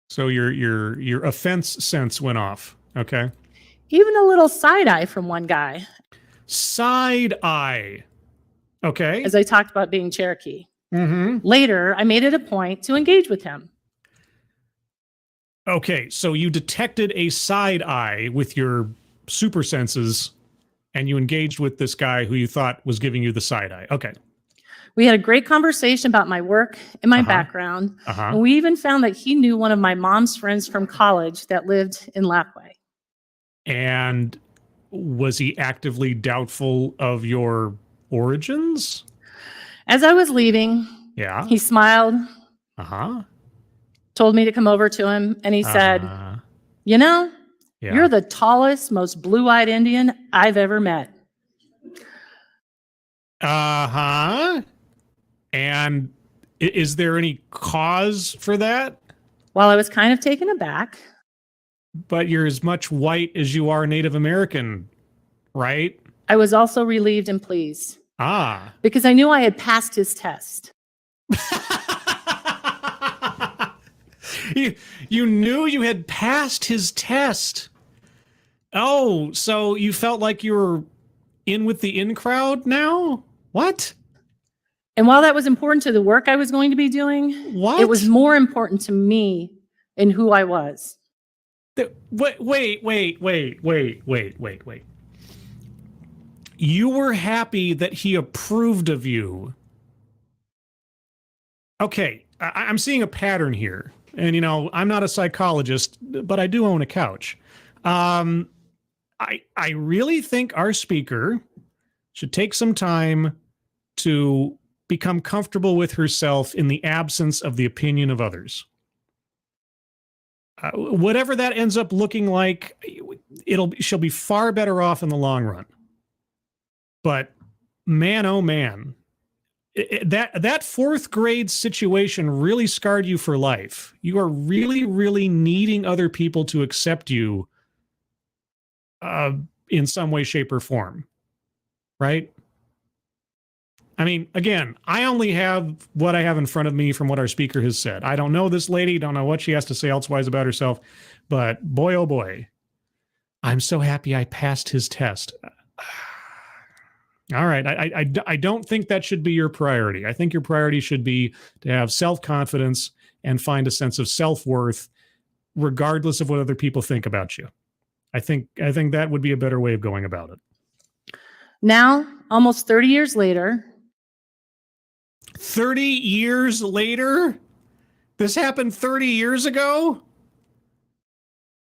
So your offense sense went off. Okay. Even a little side eye from one guy Side eye. Okay. as I talked about being Cherokee. Mm-hmm. Later, I made it a point to engage with him. Okay, so you detected a side eye with your super senses, and you engaged with this guy who you thought was giving you the side eye. Okay. We had a great conversation about my work and my Uh-huh. background, Uh-huh. and we even found that he knew one of my mom's friends from college that lived in Lapwai. And was he actively doubtful of your origins? As I was leaving, Yeah. he smiled, Uh-huh. told me to come over to him, and he said, "You know, Yeah. you're the tallest, most blue-eyed Indian I've ever met." Uh-huh. And is there any cause for that? While I was kind of taken aback, But you're as much white as you are Native American, right? I was also relieved and pleased Ah. because I knew I had passed his test. You knew you had passed his test. Oh, so you felt like you were in with the in crowd now? What? And while that was important to the work I was going to be doing, What? it was more important to me and who I was. Wait. You were happy that he approved of you. Okay, I'm seeing a pattern here. And, you know, I'm not a psychologist, but I do own a couch. I really think our speaker should take some time to become comfortable with herself in the absence of the opinion of others. Whatever that ends up looking like, she'll be far better off in the long run. But man, oh man, that fourth grade situation really scarred you for life. You are really, really needing other people to accept you in some way, shape, or form, right? I mean, again, I only have what I have in front of me from what our speaker has said. I don't know this lady, don't know what she has to say elsewise about herself, but boy, oh boy, I'm so happy I passed his test. All right, I don't think that should be your priority. I think your priority should be to have self-confidence and find a sense of self-worth, regardless of what other people think about you. I think that would be a better way of going about it. Now, almost 30 years later, 30 years later? This happened 30 years ago?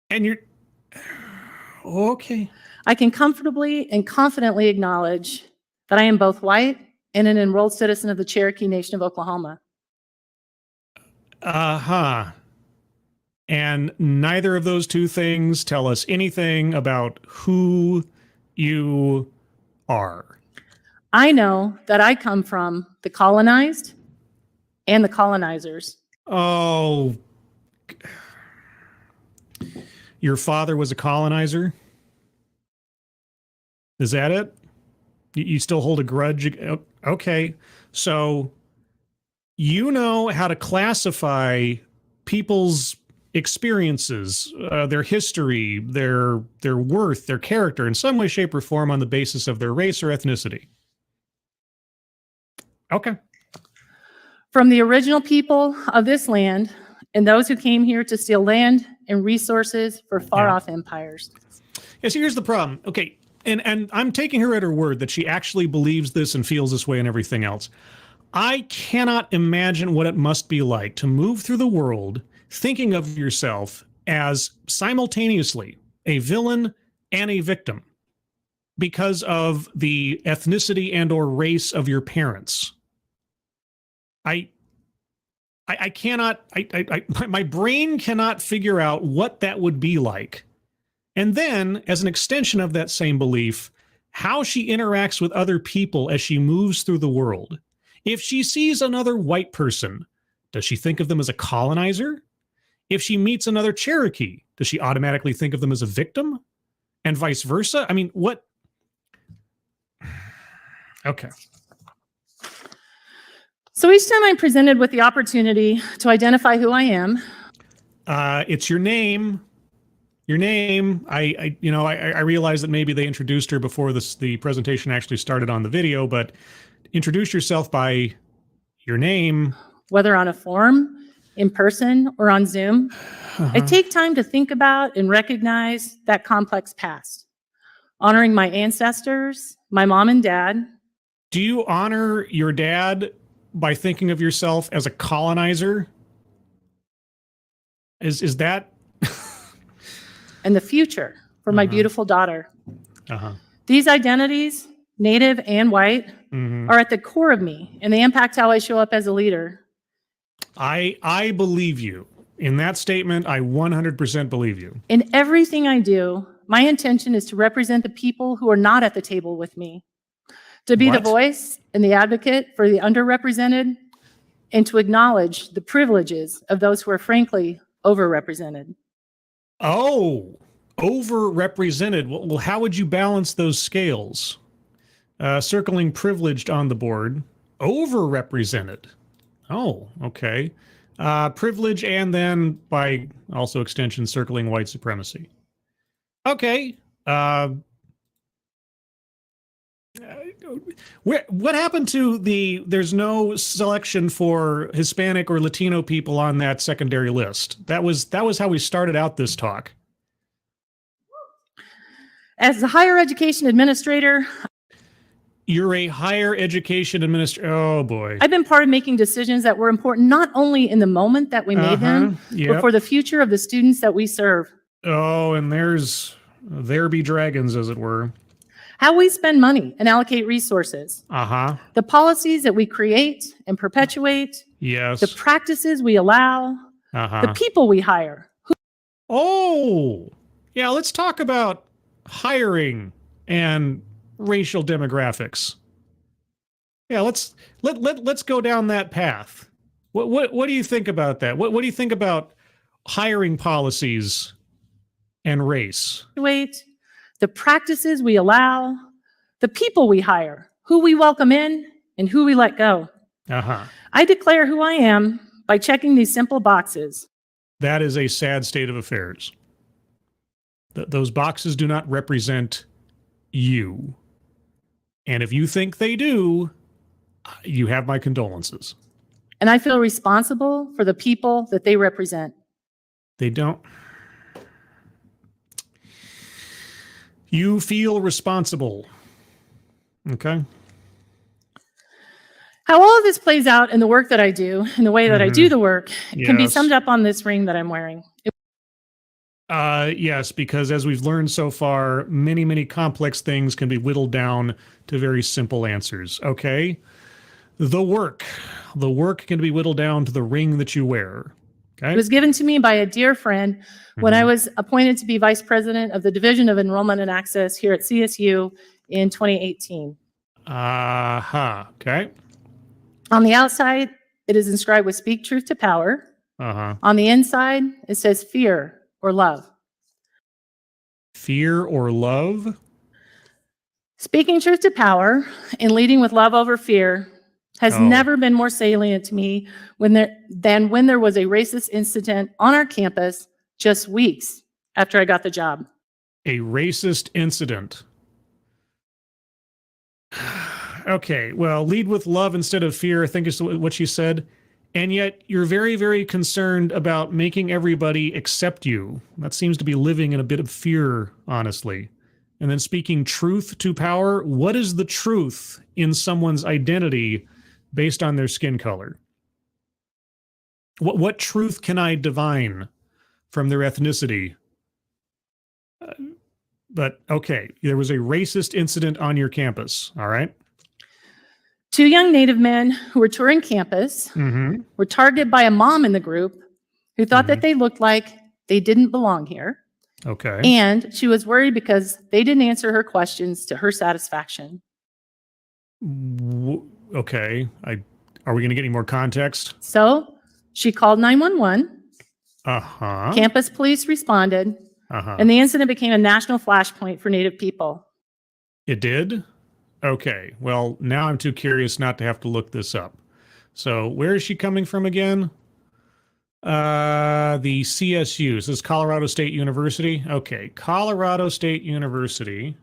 And you're... Okay. I can comfortably and confidently acknowledge that I am both white and an enrolled citizen of the Cherokee Nation of Oklahoma. Uh-huh. And neither of those two things tell us anything about who you are. I know that I come from the colonized and the colonizers. Oh. Your father was a colonizer? Is that it? You still hold a grudge? Okay. So you know how to classify people's experiences, their history, their worth, their character in some way, shape, or form on the basis of their race or ethnicity. Okay. From the original people of this land and those who came here to steal land and resources for far-off empires. Yeah, so here's the problem. Okay, and I'm taking her at her word that she actually believes this and feels this way and everything else. I cannot imagine what it must be like to move through the world thinking of yourself as simultaneously a villain and a victim because of the ethnicity and or race of your parents. I I cannot, my brain cannot figure out what that would be like. And then, as an extension of that same belief, how she interacts with other people as she moves through the world. If she sees another white person, does she think of them as a colonizer? If she meets another Cherokee, does she automatically think of them as a victim? And vice versa? I mean, what? Okay. So each time I'm presented with the opportunity to identify who I am. It's your name. Your name. I realize that maybe they introduced her before the presentation actually started on the video, but introduce yourself by your name. Whether on a form, in person, or on Zoom, I take time to think about and recognize that complex past, honoring my ancestors, my mom and dad. Do you honor your dad by thinking of yourself as a colonizer? Is that? And the future for my beautiful daughter. Uh-huh. These identities, Native and white, are at the core of me, and they impact how I show up as a leader. I believe you. In that statement, I 100% believe you. In everything I do, my intention is to represent the people who are not at the table with me, to be the voice and the advocate for the underrepresented, and to acknowledge the privileges of those who are frankly overrepresented. Oh, overrepresented. Well, how would you balance those scales? Circling privileged on the board. Overrepresented. Oh, okay. Privilege and then by also extension circling white supremacy. Okay. What happened to there's no selection for Hispanic or Latino people on that secondary list? That was how we started out this talk. As a higher education administrator, you're a higher education administrator. Oh boy. I've been part of making decisions that were important not only in the moment that we made them, but for the future of the students that we serve. Oh, and there be dragons, as it were. How we spend money and allocate resources. The policies that we create and perpetuate. Yes. The practices we allow. The people we hire. Oh, yeah, let's talk about hiring and racial demographics. Yeah, let's go down that path. What do you think about that? What do you think about hiring policies and race? Wait. The practices we allow, the people we hire, who we welcome in, and who we let go. I declare who I am by checking these simple boxes. That is a sad state of affairs. Those boxes do not represent you. And if you think they do, you have my condolences. And I feel responsible for the people that they represent. They don't. You feel responsible. Okay. How all of this plays out in the work that I do, in the way that I do the work, can be summed up on this ring that I'm wearing. Yes, because as we've learned so far, many, many complex things can be whittled down to very simple answers. Okay. The work can be whittled down to the ring that you wear. Okay. It was given to me by a dear friend when I was appointed to be vice president of the Division of Enrollment and Access here at CSU in 2018. Okay. On the outside, it is inscribed with "Speak truth to power." On the inside, it says "Fear or love." Fear or love? Speaking truth to power and leading with love over fear has never been more salient to me than when there was a racist incident on our campus just weeks after I got the job. A racist incident. Okay, well, lead with love instead of fear, I think is what she said. And yet you're very, very concerned about making everybody accept you. That seems to be living in a bit of fear, honestly. And then speaking truth to power. What is the truth in someone's identity based on their skin color? What truth can I divine from their ethnicity? But okay, there was a racist incident on your campus, all right? Two young Native men who were touring campus Mm-hmm. were targeted by a mom in the group who thought that they looked like they didn't belong here. Okay. And she was worried because they didn't answer her questions to her satisfaction. Okay. Are we going to get any more context? So she called 911. Uh-huh. Campus police responded, Uh-huh. and the incident became a national flashpoint for Native people. It did? Okay. Well, now I'm too curious not to have to look this up. So where is she coming from again? The CSU. This is Colorado State University. Okay. Colorado State University.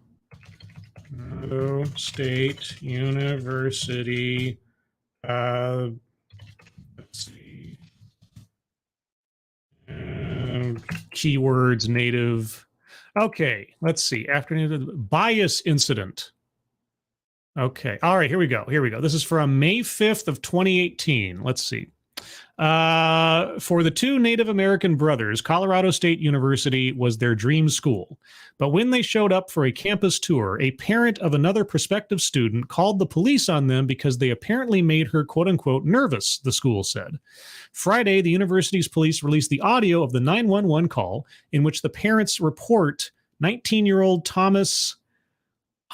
Colorado State University. Let's see. Keywords, native. Okay, let's see. Afternoon bias incident. Okay. All right, here we go. Here we go. This is from May 5th of 2018. Let's see. For the two Native American brothers, Colorado State University was their dream school. But when they showed up for a campus tour, a parent of another prospective student called the police on them because they apparently made her, quote unquote, nervous, the school said. Friday, the university's police released the audio of the 911 call in which the parents report 19-year-old Thomas.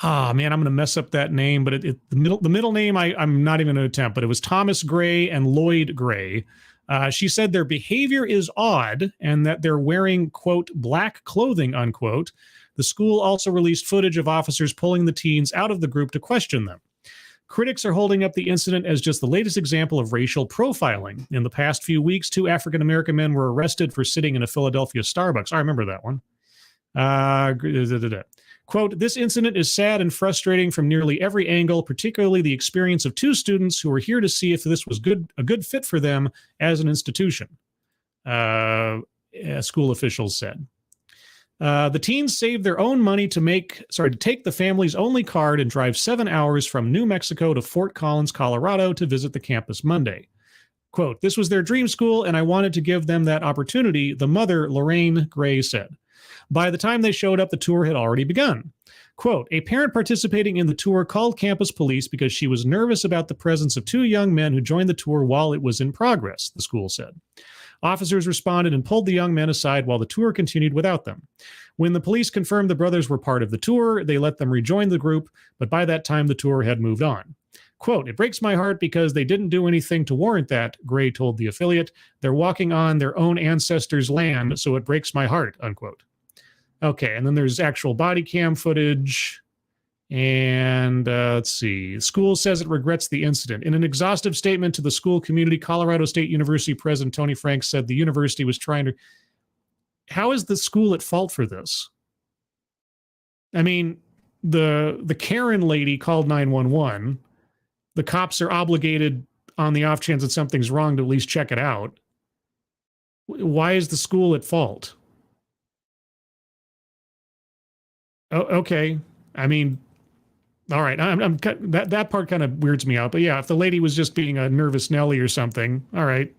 Man, I'm going to mess up that name, but the middle name I'm not even going to attempt, but it was Thomas Gray and Lloyd Gray. She said their behavior is odd and that they're wearing, quote, black clothing, unquote. The school also released footage of officers pulling the teens out of the group to question them. Critics are holding up the incident as just the latest example of racial profiling. In the past few weeks, two African-American men were arrested for sitting in a Philadelphia Starbucks. I remember that one. Quote, this incident is sad and frustrating from nearly every angle, particularly the experience of two students who were here to see if this was a good fit for them as an institution, school officials said. The teens saved their own money to take the family's only card and drive 7 hours from New Mexico to Fort Collins, Colorado to visit the campus Monday. Quote, this was their dream school and I wanted to give them that opportunity, the mother, Lorraine Gray, said. By the time they showed up, the tour had already begun. Quote, a parent participating in the tour called campus police because she was nervous about the presence of two young men who joined the tour while it was in progress, the school said. Officers responded and pulled the young men aside while the tour continued without them. When the police confirmed the brothers were part of the tour, they let them rejoin the group, but by that time the tour had moved on. Quote, it breaks my heart because they didn't do anything to warrant that, Gray told the affiliate. They're walking on their own ancestors' land, so it breaks my heart, unquote. Okay, and then there's actual body cam footage. And let's see. The school says it regrets the incident. In an exhaustive statement to the school community, Colorado State University President Tony Frank said the university was trying to... How is the school at fault for this? I mean, the Karen lady called 911. The cops are obligated on the off chance that something's wrong to at least check it out. Why is the school at fault? Oh, okay. I mean, all right. That part kind of weirds me out. But yeah, if the lady was just being a nervous Nelly or something, all right.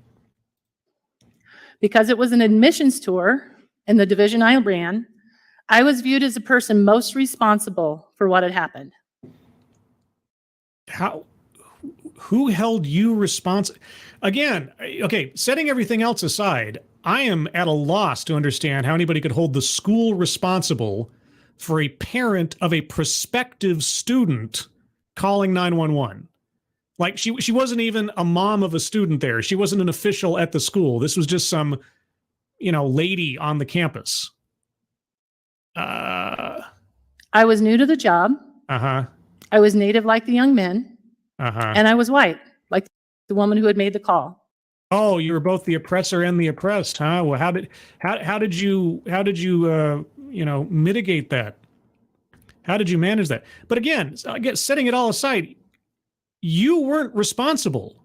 Because it was an admissions tour in the division I ran, I was viewed as the person most responsible for what had happened. Who held you responsible? Again, okay, setting everything else aside, I am at a loss to understand how anybody could hold the school responsible for a parent of a prospective student calling 911. Like she wasn't even a mom of a student there. She wasn't an official at the school. This was just some, lady on the campus. I was new to the job. Uh-huh. I was Native like the young men. Uh-huh. And I was white, like the woman who had made the call. Oh, you were both the oppressor and the oppressed, huh? Well, how did you mitigate that? How did you manage that? But again, setting it all aside, you weren't responsible.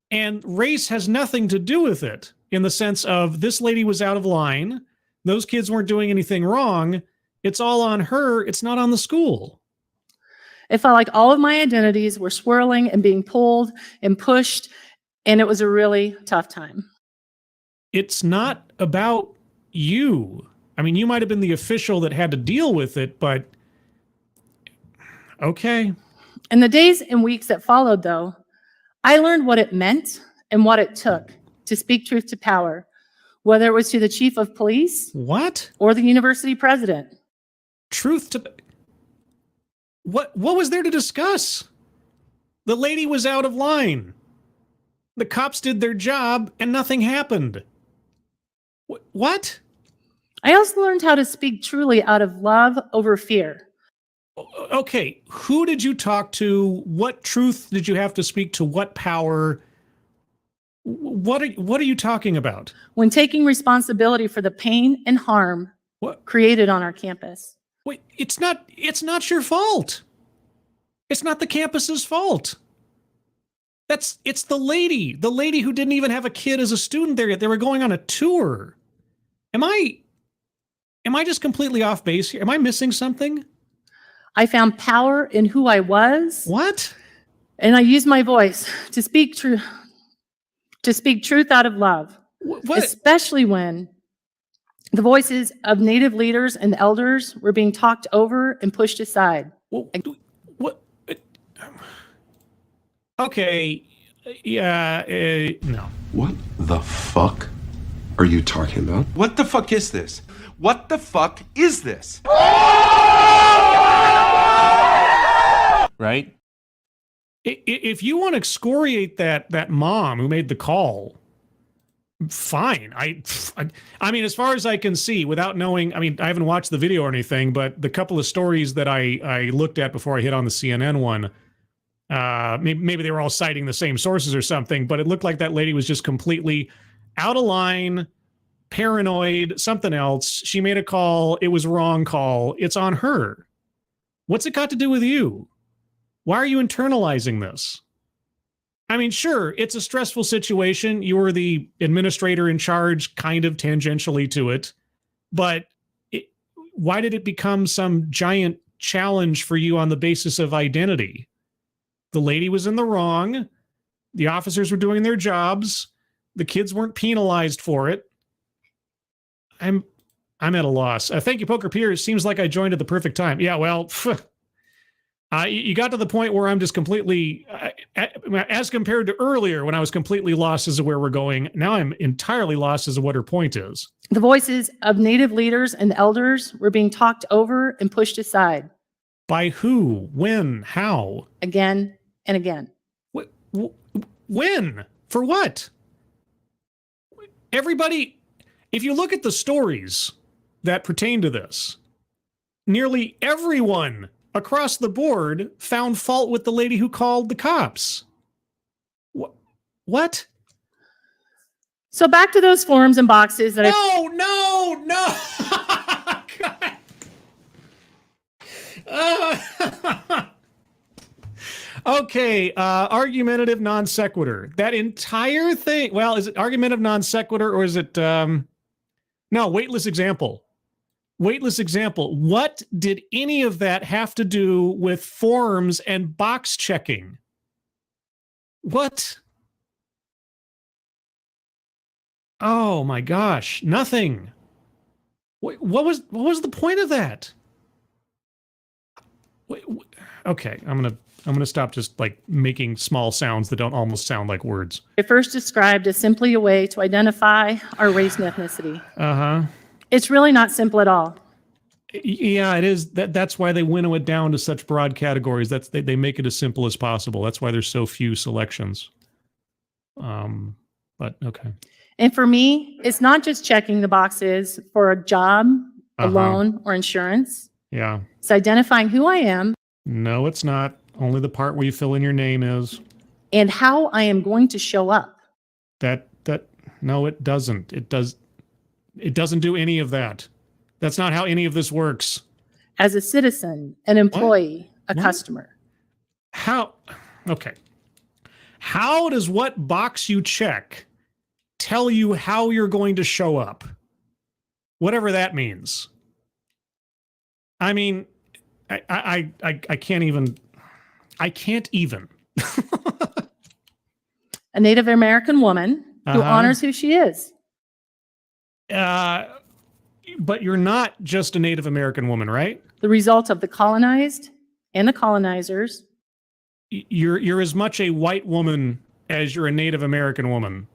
And race has nothing to do with it in the sense of this lady was out of line. Those kids weren't doing anything wrong. It's all on her. It's not on the school. It felt like all of my identities were swirling and being pulled and pushed, and it was a really tough time. It's not about you. I mean, you might have been the official that had to deal with it, but okay. In the days and weeks that followed, though, I learned what it meant and what it took to speak truth to power, whether it was to the chief of police What? or the university president. Truth to... What was there to discuss? The lady was out of line. The cops did their job and nothing happened. What? I also learned how to speak truly out of love over fear. Okay, who did you talk to? What truth did you have to speak to? What power? What are you talking about? When taking responsibility for the pain and harm created on our campus. Wait, it's not your fault. It's not the campus's fault. It's the lady who didn't even have a kid as a student there yet. They were going on a tour. Am I just completely off base here? Am I missing something? I found power in who I was. What? And I used my voice to speak truth out of love. What? Especially when the voices of Native leaders and elders were being talked over and pushed aside. What? Okay. Yeah. No. What the fuck are you talking about? What the fuck is this? What the fuck is this? Right? If you want to excoriate that mom who made the call, fine. I mean, as far as I can see, without knowing, I mean, I haven't watched the video or anything, but the couple of stories that I looked at before I hit on the CNN one, maybe they were all citing the same sources or something, but it looked like that lady was just completely out of line, paranoid, something else. She made a call. It was a wrong call. It's on her. What's it got to do with you? Why are you internalizing this? I mean, sure, it's a stressful situation. You were the administrator in charge, kind of tangentially to it, but why did it become some giant challenge for you on the basis of identity? The lady was in the wrong. The officers were doing their jobs. The kids weren't penalized for it. I'm at a loss. Thank you, Poker Piers. Seems like I joined at the perfect time. Yeah, well, you got to the point where I'm just completely, as compared to earlier when I was completely lost as to where we're going, now I'm entirely lost as to what her point is. The voices of Native leaders and elders were being talked over and pushed aside. By who? When? How? Again and again. When? For what? Everybody, if you look at the stories that pertain to this, nearly everyone across the board found fault with the lady who called the cops. What? So back to those forms and boxes that No. Okay, argumentative non sequitur. That entire thing, well, is it argumentative non sequitur or is it, no, weightless example. Weightless example. What did any of that have to do with forms and box checking? What? Oh my gosh, nothing. What was the point of that? Okay, I'm gonna stop just like making small sounds that don't almost sound like words. I first described as simply a way to identify our race and ethnicity. It's really not simple at all. Yeah, it is. That's why they winnow it down to such broad categories. They make it as simple as possible. That's why there's so few selections. But okay. And for me, it's not just checking the boxes for a job, a loan, or insurance. Yeah. It's identifying who I am. No, it's not. Only the part where you fill in your name is. And how I am going to show up. No, it doesn't. It doesn't do any of that. That's not how any of this works. As a citizen, an employee, a customer. How? Okay. How does what box you check tell you how you're going to show up? Whatever that means. I mean, I can't even. I can't even. A Native American woman who honors who she is. But you're not just a Native American woman, right? The result of the colonized and the colonizers You're as much a white woman as you're a Native American woman.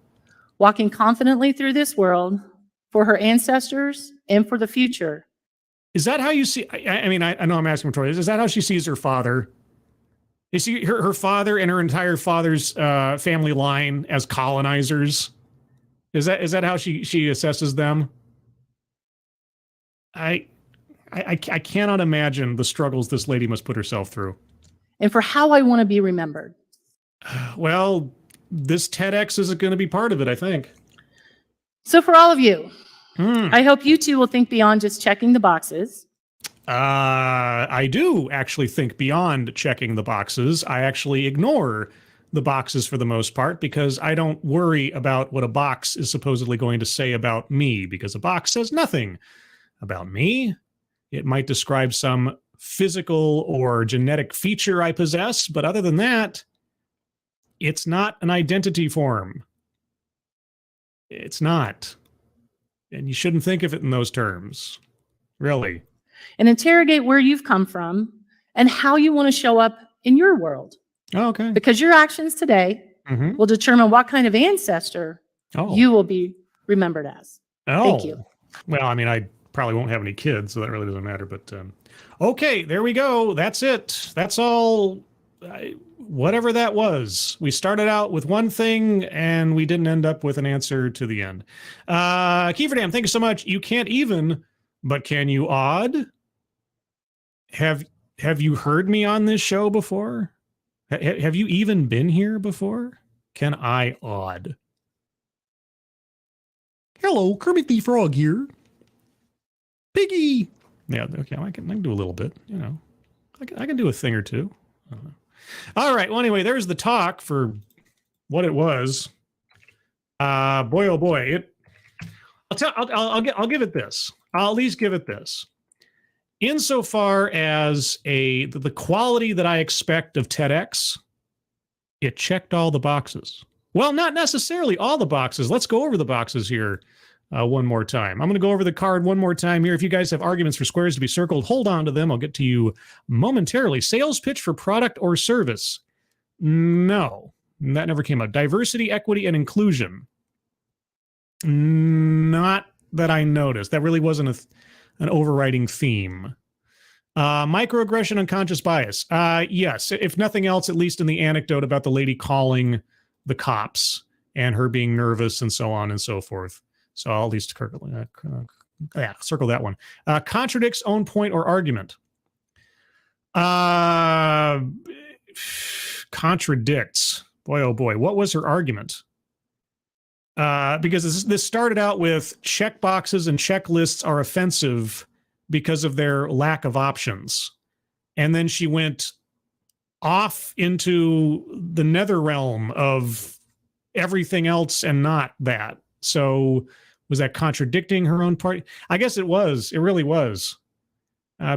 walking confidently through this world for her ancestors and for the future. Is that how you see? I mean, I know I'm asking Victoria. Is that how she sees her father? Is she her father and her entire father's family line as colonizers? Is that how she assesses them? I cannot imagine the struggles this lady must put herself through. And for how I want to be remembered. Well, this TEDx is going to be part of it, I think. So for all of you, I hope you too will think beyond just checking the boxes. I do actually think beyond checking the boxes. I actually ignore the boxes for the most part because I don't worry about what a box is supposedly going to say about me, because a box says nothing about me. It might describe some physical or genetic feature I possess, but other than that, it's not an identity form. It's not. And you shouldn't think of it in those terms. Really. And interrogate where you've come from and how you want to show up in your world. Oh, okay. Because your actions today will determine what kind of ancestor you will be remembered as. Thank you. Well, I mean, I probably won't have any kids, so that really doesn't matter. But okay, there we go. That's it. That's all. Whatever that was. We started out with one thing, and we didn't end up with an answer to the end. Kieverdam, thank you so much. You can't even, but can you odd? Have you heard me on this show before? Have you even been here before? Can I odd? Hello, Kermit the Frog here. Piggy. Yeah, okay, I can do a little bit, you know. I can do a thing or two. I don't know. All right, well, anyway, there's the talk for what it was. Boy, oh boy. I'll give it this. I'll at least give it this. Insofar as the quality that I expect of TEDx, it checked all the boxes. Well, not necessarily all the boxes. Let's go over the boxes here one more time. I'm going to go over the card one more time here. If you guys have arguments for squares to be circled, hold on to them. I'll get to you momentarily. Sales pitch for product or service. No, that never came up. Diversity, equity, and inclusion. Not that I noticed. That really wasn't an overriding theme. Microaggression, unconscious bias. Yes, if nothing else, at least in the anecdote about the lady calling the cops and her being nervous and so on and so forth. So I'll at least circle that one. Contradicts own point or argument. Contradicts. Boy, oh boy. What was her argument? Because this started out with check boxes and checklists are offensive because of their lack of options. And then she went off into the nether realm of everything else and not that. So was that contradicting her own part? I guess it was. It really was.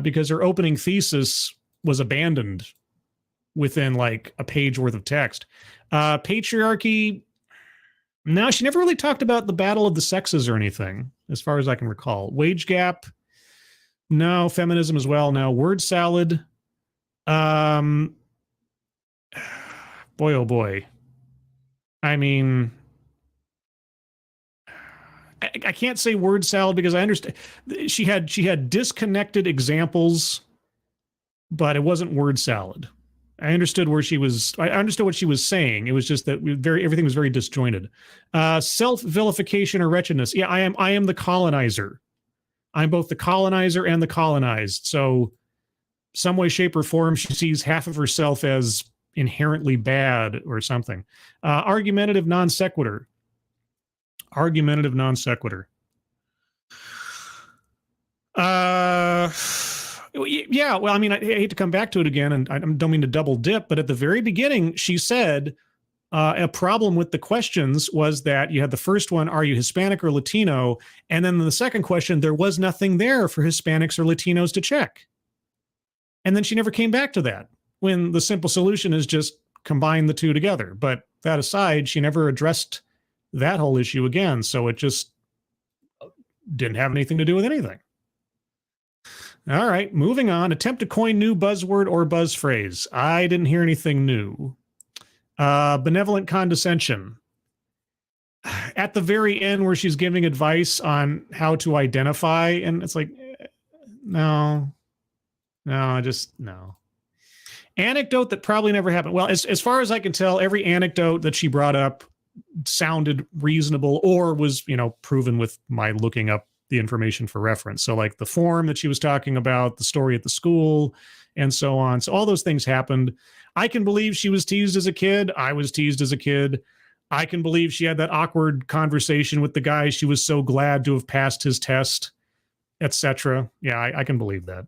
Because her opening thesis was abandoned within like a page worth of text. Patriarchy. No, she never really talked about the battle of the sexes or anything, as far as I can recall. Wage gap. No. Feminism as well. No. Word salad. Boy, oh boy. I mean, I can't say word salad because I understand she had disconnected examples, but it wasn't word salad. I understood what she was saying. It was just that everything was very disjointed. Self-vilification or wretchedness. Yeah, I am the colonizer. I'm both the colonizer and the colonized. So some way, shape, or form, she sees half of herself as inherently bad or something. Argumentative non sequitur. Argumentative non sequitur. Yeah, well, I mean, I hate to come back to it again, and I don't mean to double dip, but at the very beginning, she said a problem with the questions was that you had the first one, are you Hispanic or Latino? And then the second question, there was nothing there for Hispanics or Latinos to check. And then she never came back to that, when the simple solution is just combine the two together. But that aside, she never addressed that whole issue again. So it just didn't have anything to do with anything. All right, moving on. Attempt to coin new buzzword or buzz phrase. I didn't hear anything new. Benevolent condescension. At the very end where she's giving advice on how to identify, and it's like, no, just no. Anecdote that probably never happened. Well, as far as I can tell, every anecdote that she brought up sounded reasonable or was, proven with my looking up the information for reference. So like the form that she was talking about, the story at the school, and so on. So all those things happened. I can believe she was teased as a kid. I was teased as a kid. I can believe she had that awkward conversation with the guy. She was so glad to have passed his test, etc. Yeah, I can believe that.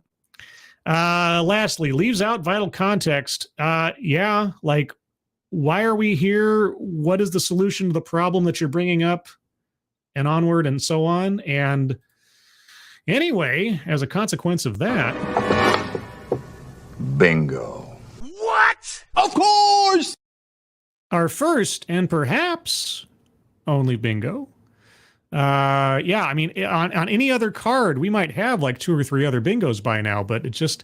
Lastly, leaves out vital context. Yeah, like, why are we here? What is the solution to the problem that you're bringing up? And onward and so on. And anyway, as a consequence of that... Bingo. What? Of course! Our first and perhaps only bingo. Yeah, I mean, on any other card, we might have like 2 or 3 other bingos by now, but it's just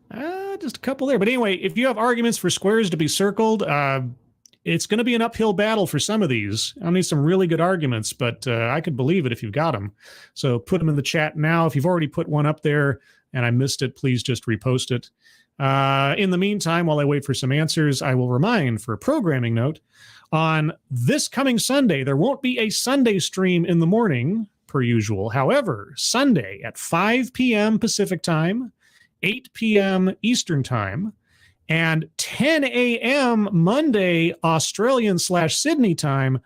a couple there. But anyway, if you have arguments for squares to be circled, it's going to be an uphill battle for some of these. I'll need some really good arguments, but I could believe it if you've got them. So put them in the chat now. If you've already put one up there and I missed it, please just repost it. In the meantime, while I wait for some answers, I will remind for a programming note, on this coming Sunday, there won't be a Sunday stream in the morning per usual. However, Sunday at 5 p.m. Pacific time, 8 p.m. Eastern time, and 10 a.m. Monday Australian/Sydney time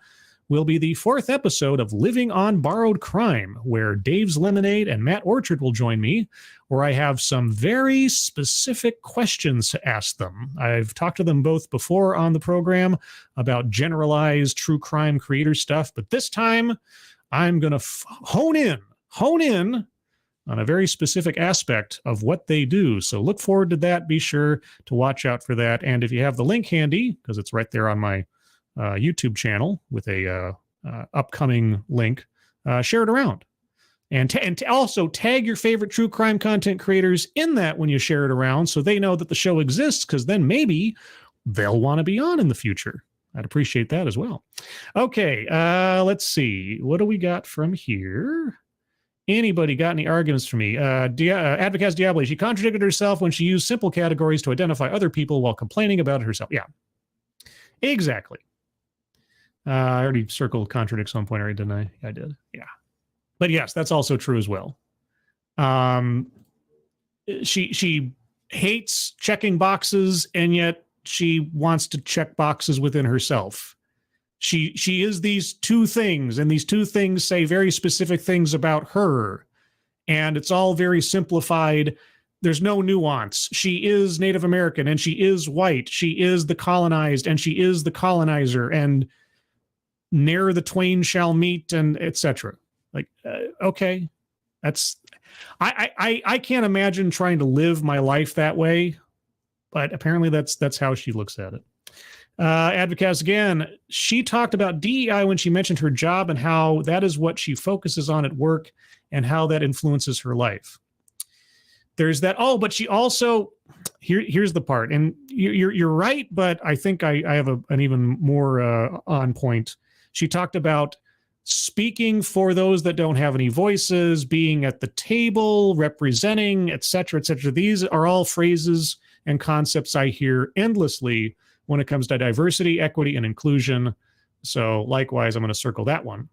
will be the 4th episode of Living on Borrowed Crime, where Dave's Lemonade and Matt Orchard will join me, where I have some very specific questions to ask them. I've talked to them both before on the program about generalized true crime creator stuff, but this time I'm going to hone in on a very specific aspect of what they do. So look forward to that. Be sure to watch out for that. And if you have the link handy, because it's right there on my YouTube channel with a upcoming link, share it around. And also tag your favorite true crime content creators in that when you share it around so they know that the show exists, because then maybe they'll want to be on in the future. I'd appreciate that as well. Okay, let's see. What do we got from here? Anybody got any arguments for me? Advocaz Diablo, she contradicted herself when she used simple categories to identify other people while complaining about it herself. Yeah, exactly. I already circled contradicts one point, didn't I? I did. Yeah. But yes, that's also true as well. She hates checking boxes, and yet she wants to check boxes within herself. She is these two things, and these two things say very specific things about her. And it's all very simplified. There's no nuance. She is Native American, and she is white. She is the colonized, and she is the colonizer, and ne'er the twain shall meet, and etc. Like, okay, that's, I can't imagine trying to live my life that way, but apparently that's how she looks at it. Advocaz again, she talked about DEI when she mentioned her job and how that is what she focuses on at work and how that influences her life. There's that. Oh, but she also, here's the part, and you're right, but I think I have an even more on point. She talked about speaking for those that don't have any voices, being at the table, representing, etc., etc. These are all phrases and concepts I hear endlessly when it comes to diversity, equity, and inclusion. So likewise, I'm going to circle that one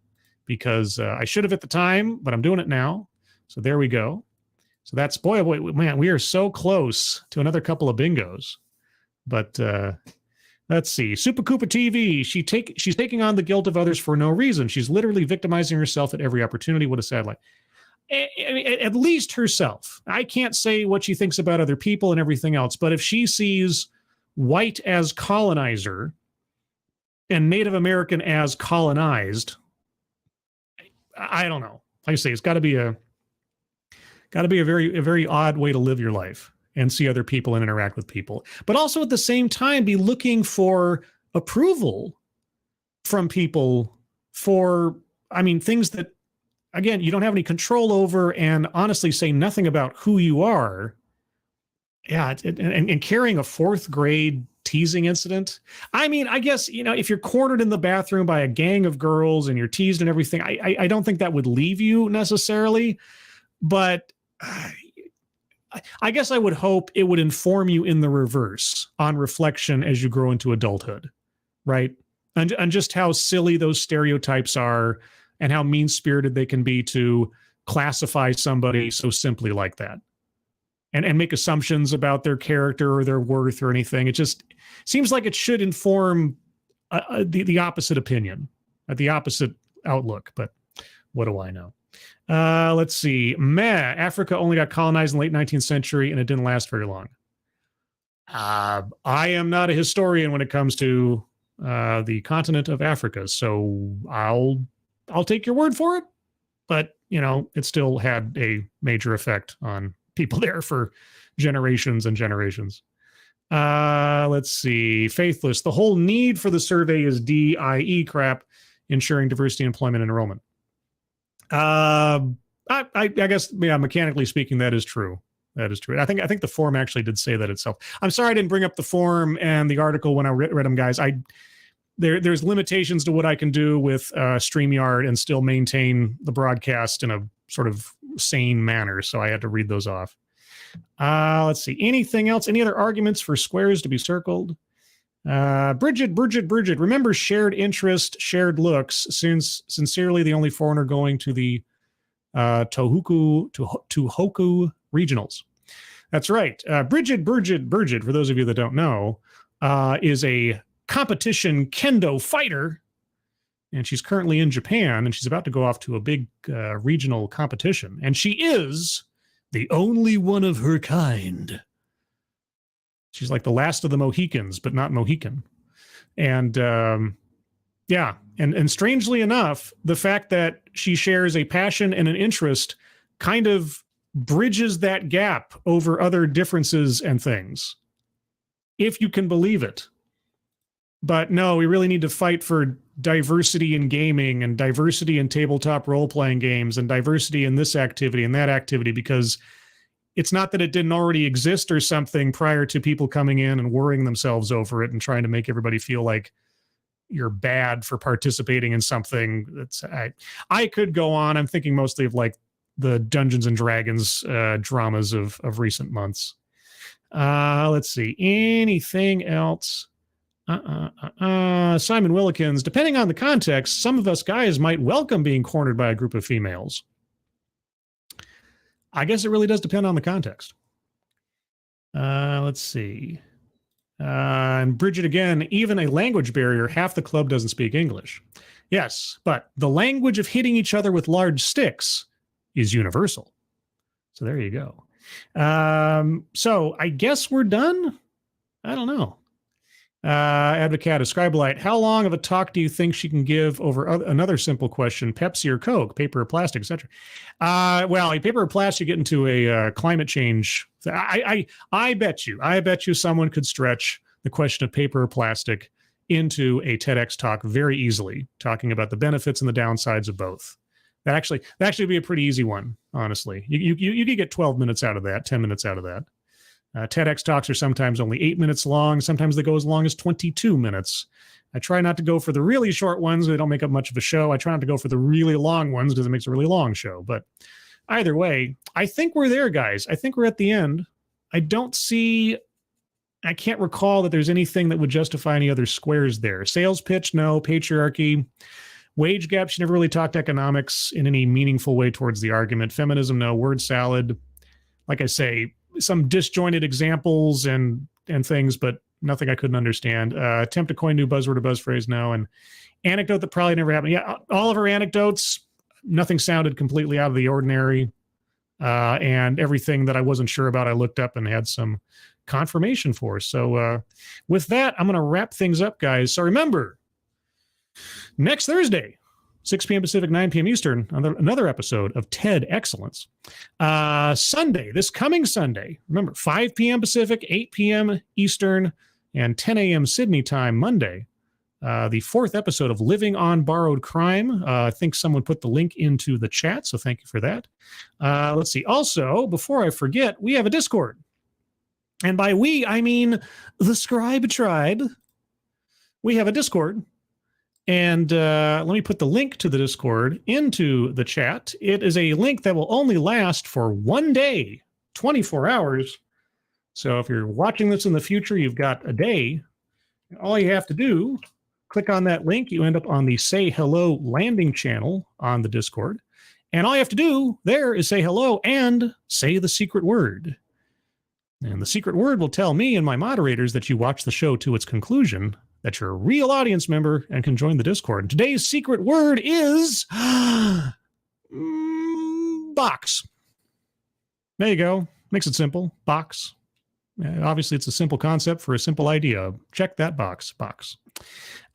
because I should have at the time, but I'm doing it now. So there we go. So that's, boy, oh boy, man, we are so close to another couple of bingos. But let's see. Super Koopa TV. She's taking on the guilt of others for no reason. She's literally victimizing herself at every opportunity. What a sad life. At least herself. I can't say what she thinks about other people and everything else, but if she sees white as colonizer and Native American as colonized, I don't know. Like I say, it's got to be a very odd way to live your life and see other people and interact with people, but also at the same time be looking for approval from people for, things that again, you don't have any control over and honestly say nothing about who you are. Yeah, and carrying a fourth grade teasing incident. I mean, I guess, if you're cornered in the bathroom by a gang of girls and you're teased and everything, I don't think that would leave you necessarily. But I guess I would hope it would inform you in the reverse on reflection as you grow into adulthood, right? And just how silly those stereotypes are and how mean-spirited they can be to classify somebody so simply like that. And make assumptions about their character or their worth or anything. It just seems like it should inform the opposite opinion, the opposite outlook. But what do I know? Let's see. Africa only got colonized in the late 19th century and it didn't last very long. I am not a historian when it comes to the continent of Africa, so I'll take your word for it. But, it still had a major effect on people there for generations and generations. Let's see. Faithless. The whole need for the survey is DIE crap, ensuring diversity, employment, and enrollment. I guess, mechanically speaking, that is true. That is true. I think the form actually did say that itself. I'm sorry I didn't bring up the form and the article when I read them, guys. There's limitations to what I can do with StreamYard and still maintain the broadcast in a sort of sane manner, so I had to read those off. Let's see. Anything else? Any other arguments for squares to be circled? Bridget. Remember shared interest, shared looks. Sincerely, the only foreigner going to the Tohoku regionals. That's right. Bridget, for those of you that don't know, is a competition kendo fighter. And she's currently in Japan, and she's about to go off to a big regional competition. And she is the only one of her kind. She's like the last of the Mohicans, but not Mohican. And yeah, and strangely enough, the fact that she shares a passion and an interest kind of bridges that gap over other differences and things, if you can believe it. But no, we really need to fight for diversity in gaming and diversity in tabletop role-playing games and diversity in this activity and that activity, because it's not that it didn't already exist or something prior to people coming in and worrying themselves over it and trying to make everybody feel like you're bad for participating in something. That's I could go on. I'm thinking mostly of like the Dungeons and Dragons dramas of recent months. Let's see. Anything else? Simon Willikins, depending on the context, some of us guys might welcome being cornered by a group of females. I guess it really does depend on the context. Let's see. And Bridget again, even a language barrier, half the club doesn't speak English. Yes, but the language of hitting each other with large sticks is universal. So there you go. So I guess we're done. I don't know. Advocate, Scribelite, how long of a talk do you think she can give over another simple question, Pepsi or Coke, paper or plastic, etc.? Well, paper or plastic, you get into a climate change. I bet you someone could stretch the question of paper or plastic into a TEDx talk very easily, talking about the benefits and the downsides of both. That actually would be a pretty easy one, honestly. You could get 12 minutes out of that, 10 minutes out of that. TEDx talks are sometimes only 8 minutes long. Sometimes they go as long as 22 minutes. I try not to go for the really short ones. They don't make up much of a show. I try not to go for the really long ones because it makes a really long show. But either way, I think we're there, guys. I think we're at the end. I can't recall that there's anything that would justify any other squares there. Sales pitch, no. Patriarchy. Wage gap, she never really talked economics in any meaningful way towards the argument. Feminism, no. Word salad. Like I say, some disjointed examples and things, but nothing I couldn't understand. Attempt to coin new buzzword or buzz phrase, no. And anecdote that probably never happened. Yeah, all of her anecdotes, nothing sounded completely out of the ordinary. And everything that I wasn't sure about, I looked up and had some confirmation for. So with that, I'm going to wrap things up, guys. So remember, next Thursday, 6 p.m. Pacific, 9 p.m. Eastern, another episode of TED Excellence. Sunday, this coming Sunday, remember, 5 p.m. Pacific, 8 p.m. Eastern, and 10 a.m. Sydney time Monday. the 4th episode of Living on Borrowed Crime. I think someone put the link into the chat, so thank you for that. Let's see. Also, before I forget, we have a Discord. And by we, I mean the Scribe Tribe. We have a Discord. And let me put the link to the Discord into the chat. It is a link that will only last for 1 day, 24 hours. So if you're watching this in the future, you've got a day. All you have to do, click on that link. You end up on the Say Hello landing channel on the Discord. And all you have to do there is say hello and say the secret word. And the secret word will tell me and my moderators that you watch the show to its conclusion, that you're a real audience member and can join the Discord. And today's secret word is box. There you go. Makes it simple. Box. Obviously, it's a simple concept for a simple idea. Check that box.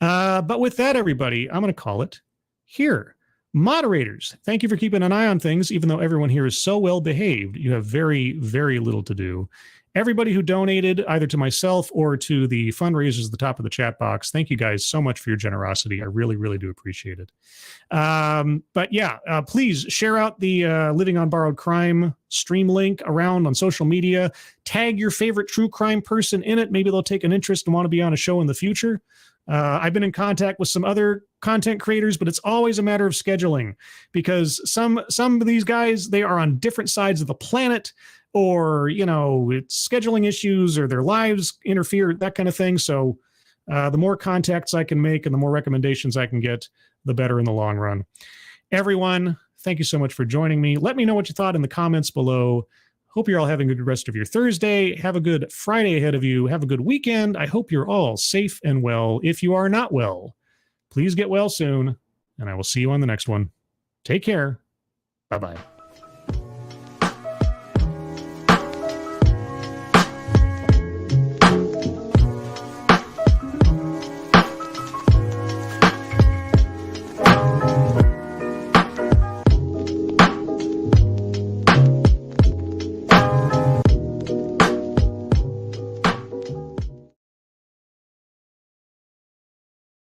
But with that, everybody, I'm going to call it here. Moderators, thank you for keeping an eye on things, even though everyone here is so well behaved. You have very, very little to do. Everybody who donated either to myself or to the fundraisers at the top of the chat box, thank you guys so much for your generosity. I really, really do appreciate it. But yeah, please share out the Living on Borrowed Crime stream link around on social media. Tag your favorite true crime person in it. Maybe they'll take an interest and want to be on a show in the future. I've been in contact with some other content creators, but it's always a matter of scheduling, because some of these guys, they are on different sides of the planet, or, you know, it's scheduling issues or their lives interfere, that kind of thing. So the more contacts I can make and the more recommendations I can get, the better in the long run. Everyone, thank you so much for joining me. Let me know what you thought in the comments below. Hope you're all having a good rest of your Thursday. Have a good Friday ahead of you. Have a good weekend. I hope you're all safe and well. If you are not well, please get well soon, and I will see you on the next one. Take care. Bye-bye.